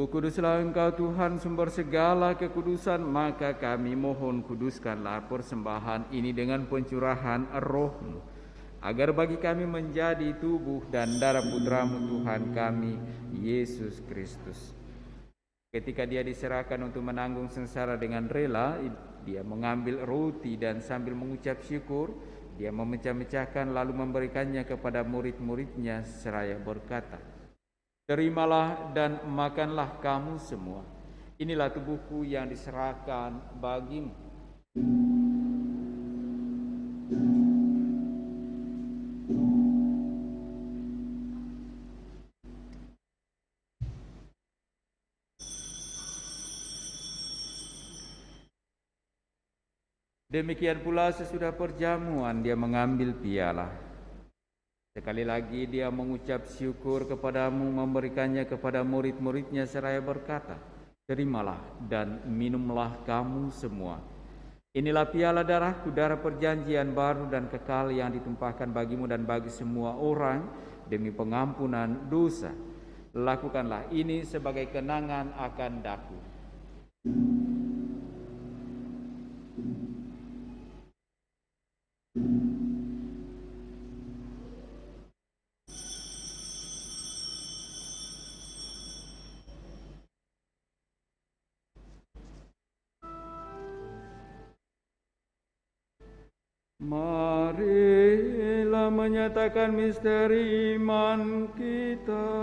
Speaker 2: Kuduslah Engkau Tuhan, sumber segala kekudusan, maka kami mohon kuduskanlah persembahan ini dengan pencurahan Roh-Mu, agar bagi kami menjadi tubuh dan darah Putra-Mu Tuhan kami, Yesus Kristus. Ketika Dia diserahkan untuk menanggung sengsara dengan rela, Dia mengambil roti dan sambil mengucap syukur, Dia memecah-mecahkan lalu memberikannya kepada murid-murid-Nya seraya berkata, "Terimalah dan makanlah kamu semua. Inilah tubuhku yang diserahkan bagimu." Demikian pula sesudah perjamuan Dia mengambil piala. Sekali lagi Dia mengucap syukur kepadamu, memberikannya kepada murid-murid-Nya seraya berkata, "Terimalah dan minumlah kamu semua. Inilah piala darahku, darah perjanjian baru dan kekal yang ditumpahkan bagimu dan bagi semua orang demi pengampunan dosa. Lakukanlah ini sebagai kenangan akan daku." Marilah menyatakan misteri iman kita.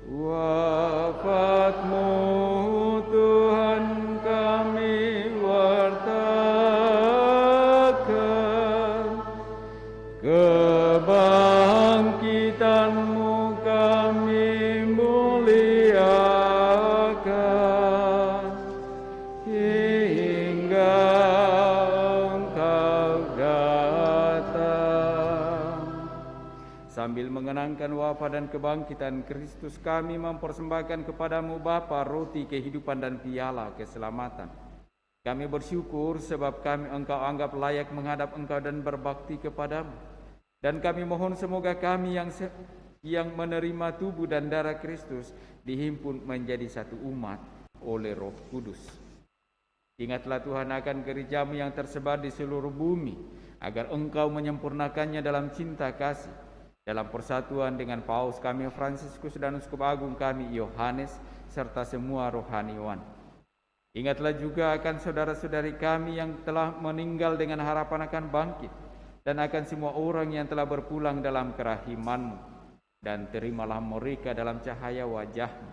Speaker 2: Wafat-Mu Tuhan kami wartakan, kebangkitan-Mu kami muliakan, hingga Engkau datang. Sambil Sambil mengenangkan wafat dan kebangkitan Kristus, kami mempersembahkan kepadamu Bapa roti kehidupan dan piala keselamatan. Kami bersyukur sebab kami Engkau anggap layak menghadap Engkau dan berbakti kepadamu. Dan kami mohon semoga kami yang menerima tubuh dan darah Kristus dihimpun menjadi satu umat oleh Roh Kudus. Ingatlah Tuhan akan gerejamu yang tersebar di seluruh bumi, agar Engkau menyempurnakannya dalam cinta kasih, dalam persatuan dengan Paus kami Fransiskus dan Uskup Agung kami Yohanes, serta semua rohaniwan. Ingatlah juga akan saudara-saudari kami yang telah meninggal dengan harapan akan bangkit, dan akan semua orang yang telah berpulang dalam kerahiman-Mu, dan terimalah mereka dalam cahaya wajah-Mu.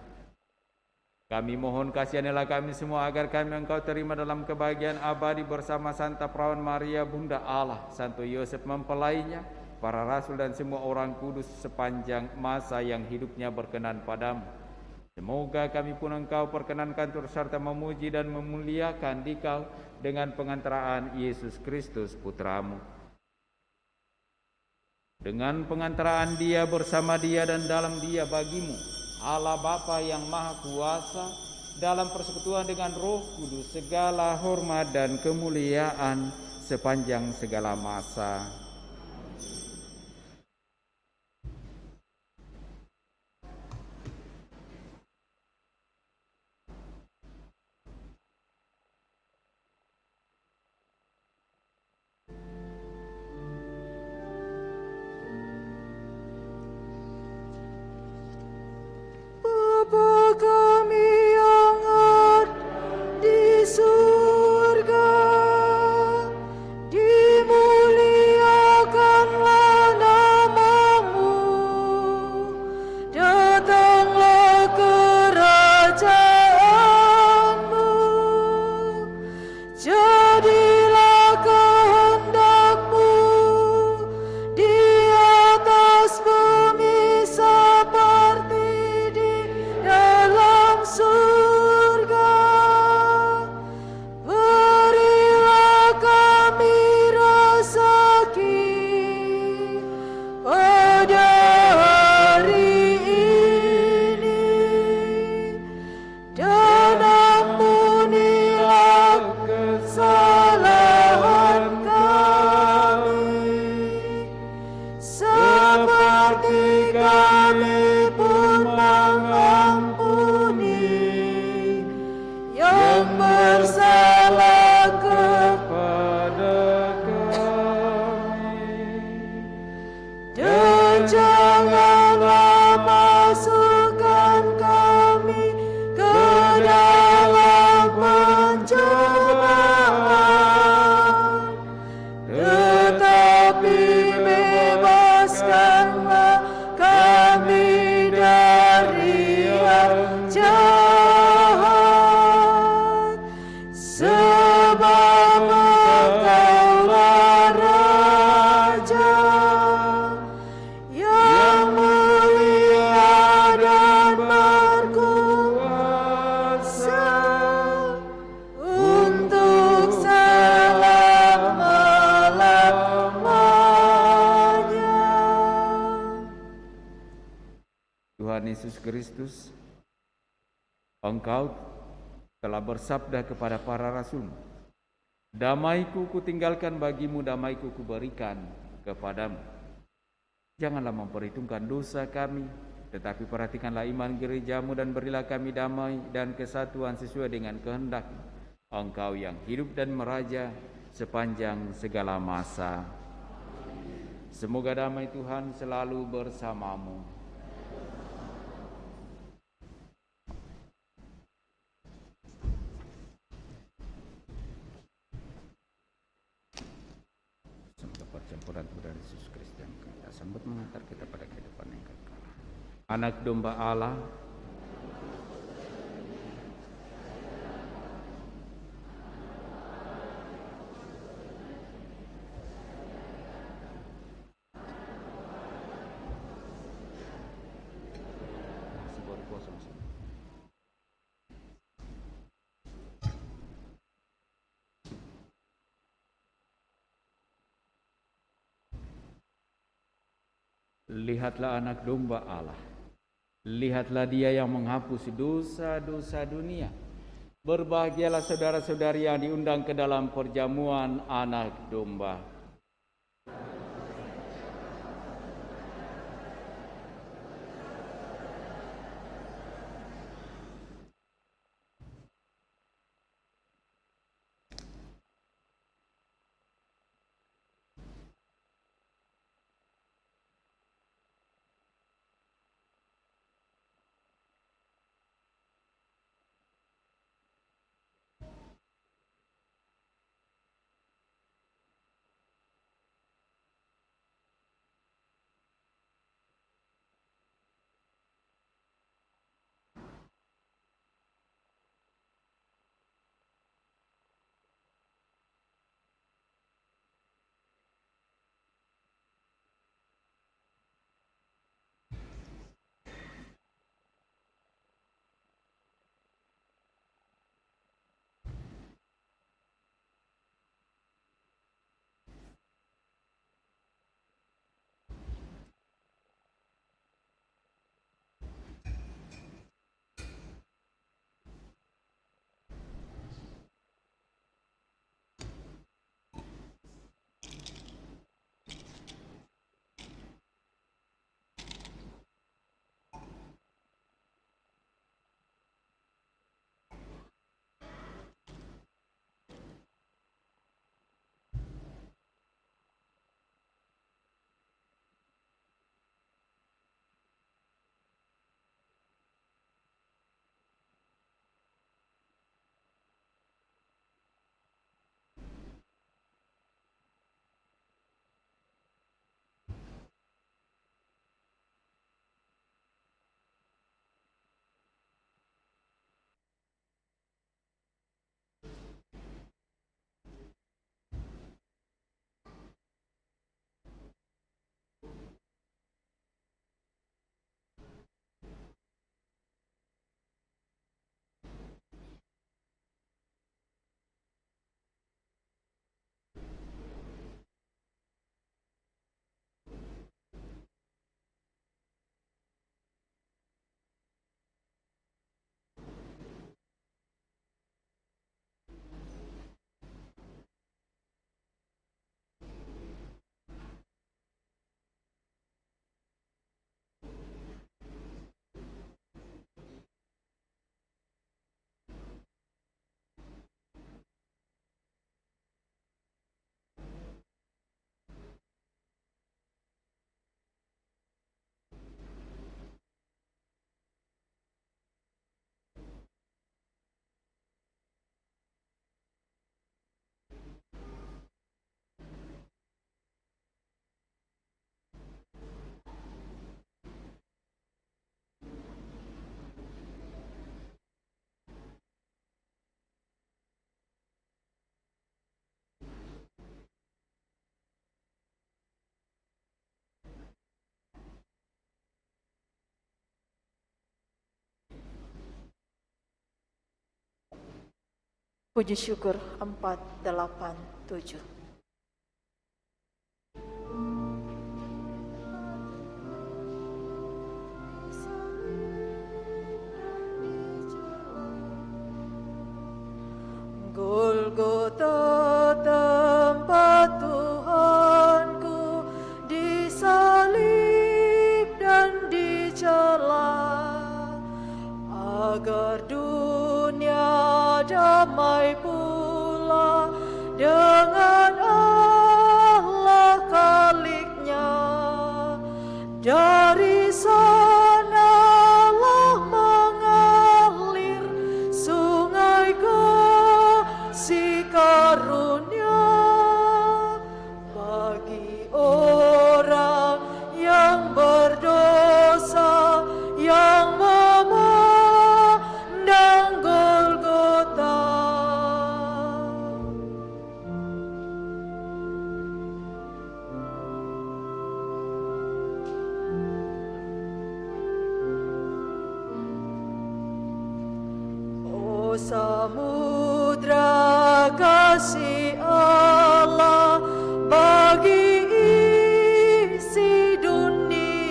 Speaker 2: Kami mohon kasihanilah kami semua agar kami Engkau terima dalam kebahagiaan abadi bersama Santa Perawan Maria Bunda Allah, Santo Yosef mempelainya, para rasul dan semua orang kudus sepanjang masa yang hidupnya berkenan padamu. Semoga kami pun Engkau perkenankan turut serta memuji dan memuliakan Dikau dengan pengantaraan Yesus Kristus Putramu. Dengan pengantaraan Dia, bersama Dia dan dalam Dia bagimu, Allah Bapa yang Maha Kuasa, dalam persekutuan dengan Roh Kudus, segala hormat dan kemuliaan sepanjang segala masa.
Speaker 1: Bapa kami yang ada di surga, dimuliakanlah namamu, datanglah kerajaanmu, jadilah kehendakmu di atas bumi seperti dalam surga. Berilah kami rezeki pada hari ini, dan ampunilah kesalahan kami, seperti kami pun mengampuni yang bersalah kepada kami. Dan janganlah masukkan kami ke dalam pencobaan, tetapi bebaskanlah kami dari yang jahat, sebab Engkaulah Raja yang mulia dan berkuasa untuk selama-lamanya.
Speaker 2: Tuhan Yesus Kristus, Engkau telah bersabda kepada para rasul, damai-Ku kutinggalkan bagimu, damai-Ku kuberikan kepadamu. Janganlah memperhitungkan dosa kami, tetapi perhatikanlah iman gerejamu dan berilah kami damai dan kesatuan sesuai dengan kehendak-Mu. Engkau yang hidup dan meraja sepanjang segala masa. Semoga damai Tuhan selalu bersamamu. Semoga percampuran Tuhan Yesus Kristus yang kita sambut mengantar kita pada kehidupan yang kekal. Anak domba Allah, Lihatlah anak domba Allah. Lihatlah dia yang menghapus dosa-dosa dunia. Berbahagialah saudara-saudari yang diundang ke dalam perjamuan anak domba.
Speaker 1: Puji syukur 487. Golgota tempat Tuhanku disalib dan dicela, agar dunia damai pula dengan Allah Khaliknya. Dari sanalah mengalir sungai kasih karunia bagi orang yang berdosa yang memandang Golgota. O samudra kasih Allah bagi isi dunia,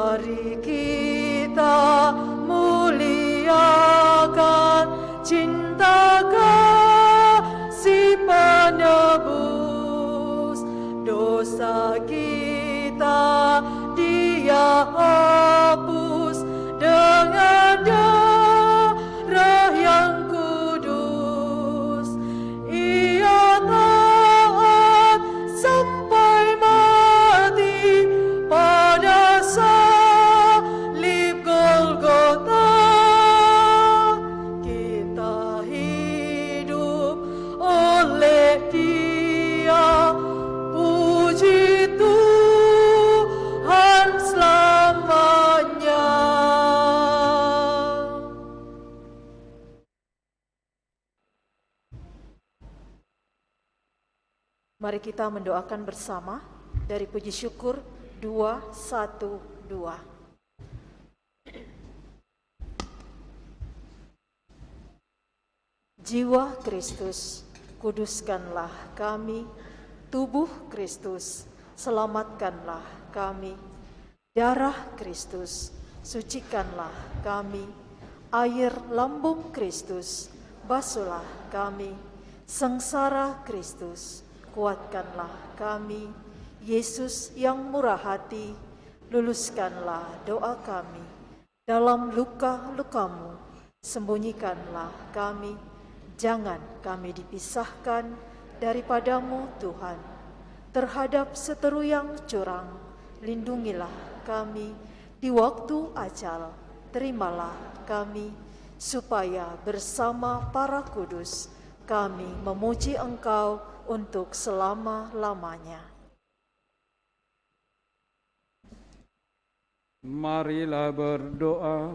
Speaker 1: Mari kita muliakan cinta kasih penebus. Dosa kita Dia hapus dengan darah yang kudus. Ia taat sampai mati pada salib Golgota. Kita hidup oleh Dia, puji Tuhan selamanya. Mari kita mendoakan bersama dari puji syukur 212. Jiwa Kristus, kuduskanlah kami. Tubuh Kristus, selamatkanlah kami. Darah Kristus, sucikanlah kami. Air lambung Kristus, basuhlah kami. Sengsara Kristus, kuatkanlah kami. Yesus yang murah hati, luluskanlah doa kami. Dalam luka-lukamu, sembunyikanlah kami. Jangan kami dipisahkan daripadamu Tuhan. Terhadap seteru yang curang, lindungilah kami. Di waktu ajal, terimalah kami, supaya bersama para kudus kami memuji Engkau untuk selama-lamanya.
Speaker 2: Marilah berdoa.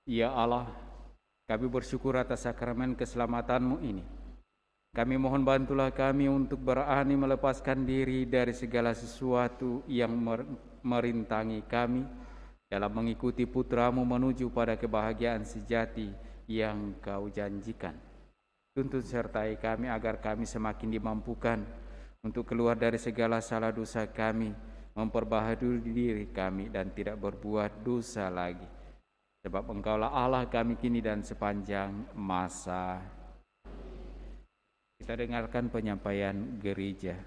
Speaker 2: Ya Allah, kami bersyukur atas sakramen keselamatan-Mu ini. Kami mohon bantulah kami untuk berani melepaskan diri dari segala sesuatu yang merintangi kami dalam mengikuti Putra-Mu menuju pada kebahagiaan sejati yang Kau janjikan. Tuntun sertai kami agar kami semakin dimampukan untuk keluar dari segala salah dosa kami, memperbaharui diri kami dan tidak berbuat dosa lagi. Sebab Engkaulah Allah kami kini dan sepanjang masa. Kita dengarkan penyampaian gereja.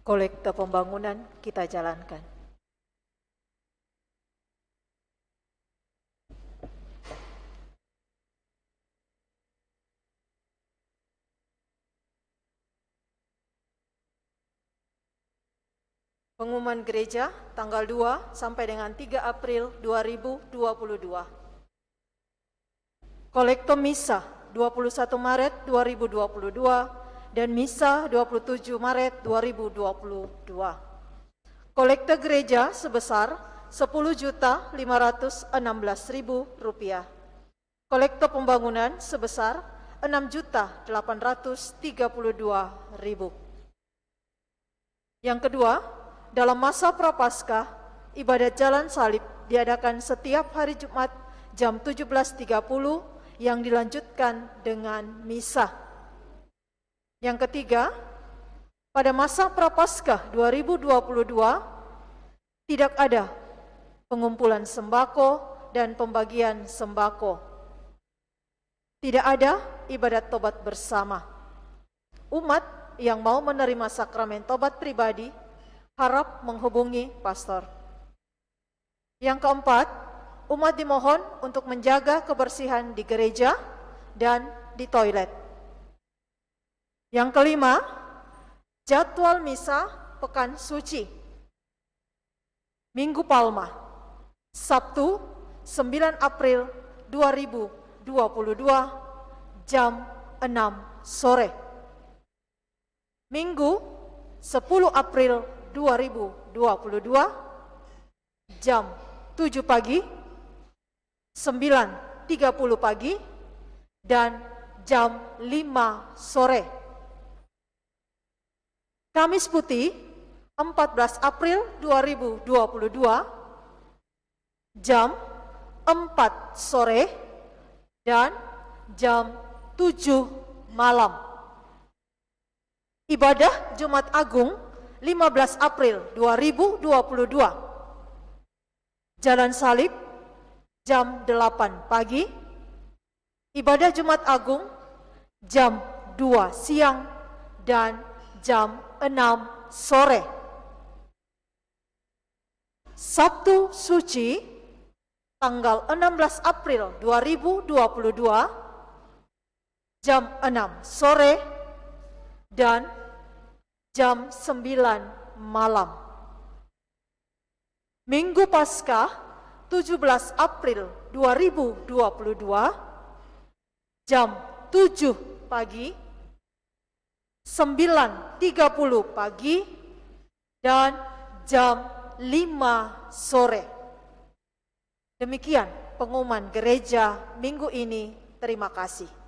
Speaker 1: Kolekte pembangunan kita jalankan. Pengumuman gereja tanggal 2 sampai dengan 3 April 2022. Kolektor Misa 21 Maret 2022 dan Misa 27 Maret 2022. Kolektor gereja sebesar Rp10.516.000. Kolektor pembangunan sebesar Rp6.832.000. Yang kedua, dalam masa Prapaskah, ibadat jalan salib diadakan setiap hari Jumat jam 17.30 yang dilanjutkan dengan misa. Yang ketiga, pada masa Prapaskah 2022 tidak ada pengumpulan sembako dan pembagian sembako. Tidak ada ibadat tobat bersama. Umat yang mau menerima sakramen tobat pribadi harap menghubungi pastor. Yang keempat, umat dimohon untuk menjaga kebersihan di gereja dan di toilet. Yang kelima, jadwal misa Pekan Suci. Minggu Palma, Sabtu 9 April 2022 jam 6 sore. Minggu 10 April 2022 jam 7 pagi, 9.30 pagi, dan jam 5 sore. Kamis Putih 14 April 2022 jam 4 sore dan jam 7 malam. Ibadah Jumat Agung 15 April 2022. Jalan Salib jam 8 pagi. Ibadah Jumat Agung jam 2 siang dan jam 6 sore. Sabtu Suci tanggal 16 April 2022 jam 6 sore dan jam 9 malam. Minggu Paskah 17 April 2022 jam 7 pagi, 9.30 pagi, dan jam 5 sore. Demikian pengumuman gereja minggu ini. Terima kasih.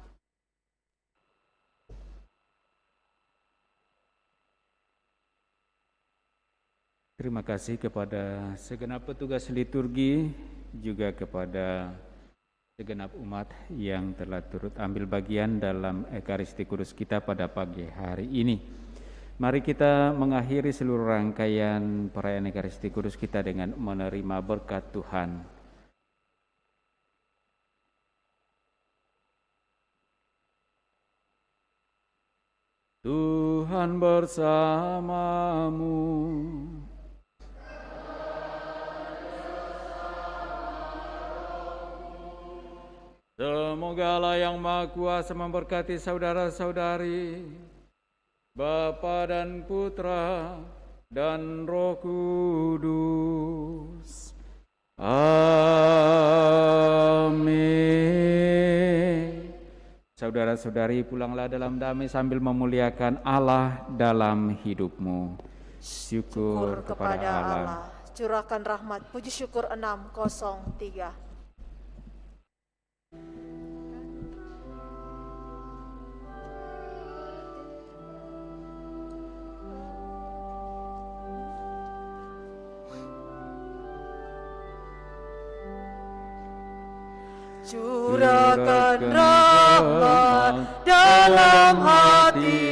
Speaker 2: Terima kasih kepada segenap petugas liturgi, juga kepada segenap umat yang telah turut ambil bagian dalam Ekaristi Kudus kita pada pagi hari ini. Mari kita mengakhiri seluruh rangkaian perayaan Ekaristi Kudus kita dengan menerima berkat Tuhan. Tuhan bersamamu. Semoga Allah yang Maha Kuasa memberkati saudara-saudari, Bapa dan Putra dan Roh Kudus. Amin. Saudara-saudari, pulanglah dalam damai sambil memuliakan Allah dalam hidupmu. Syukur kepada Allah.
Speaker 1: Curahkan rahmat, puji syukur 603. Curahkan rahmat dalam hati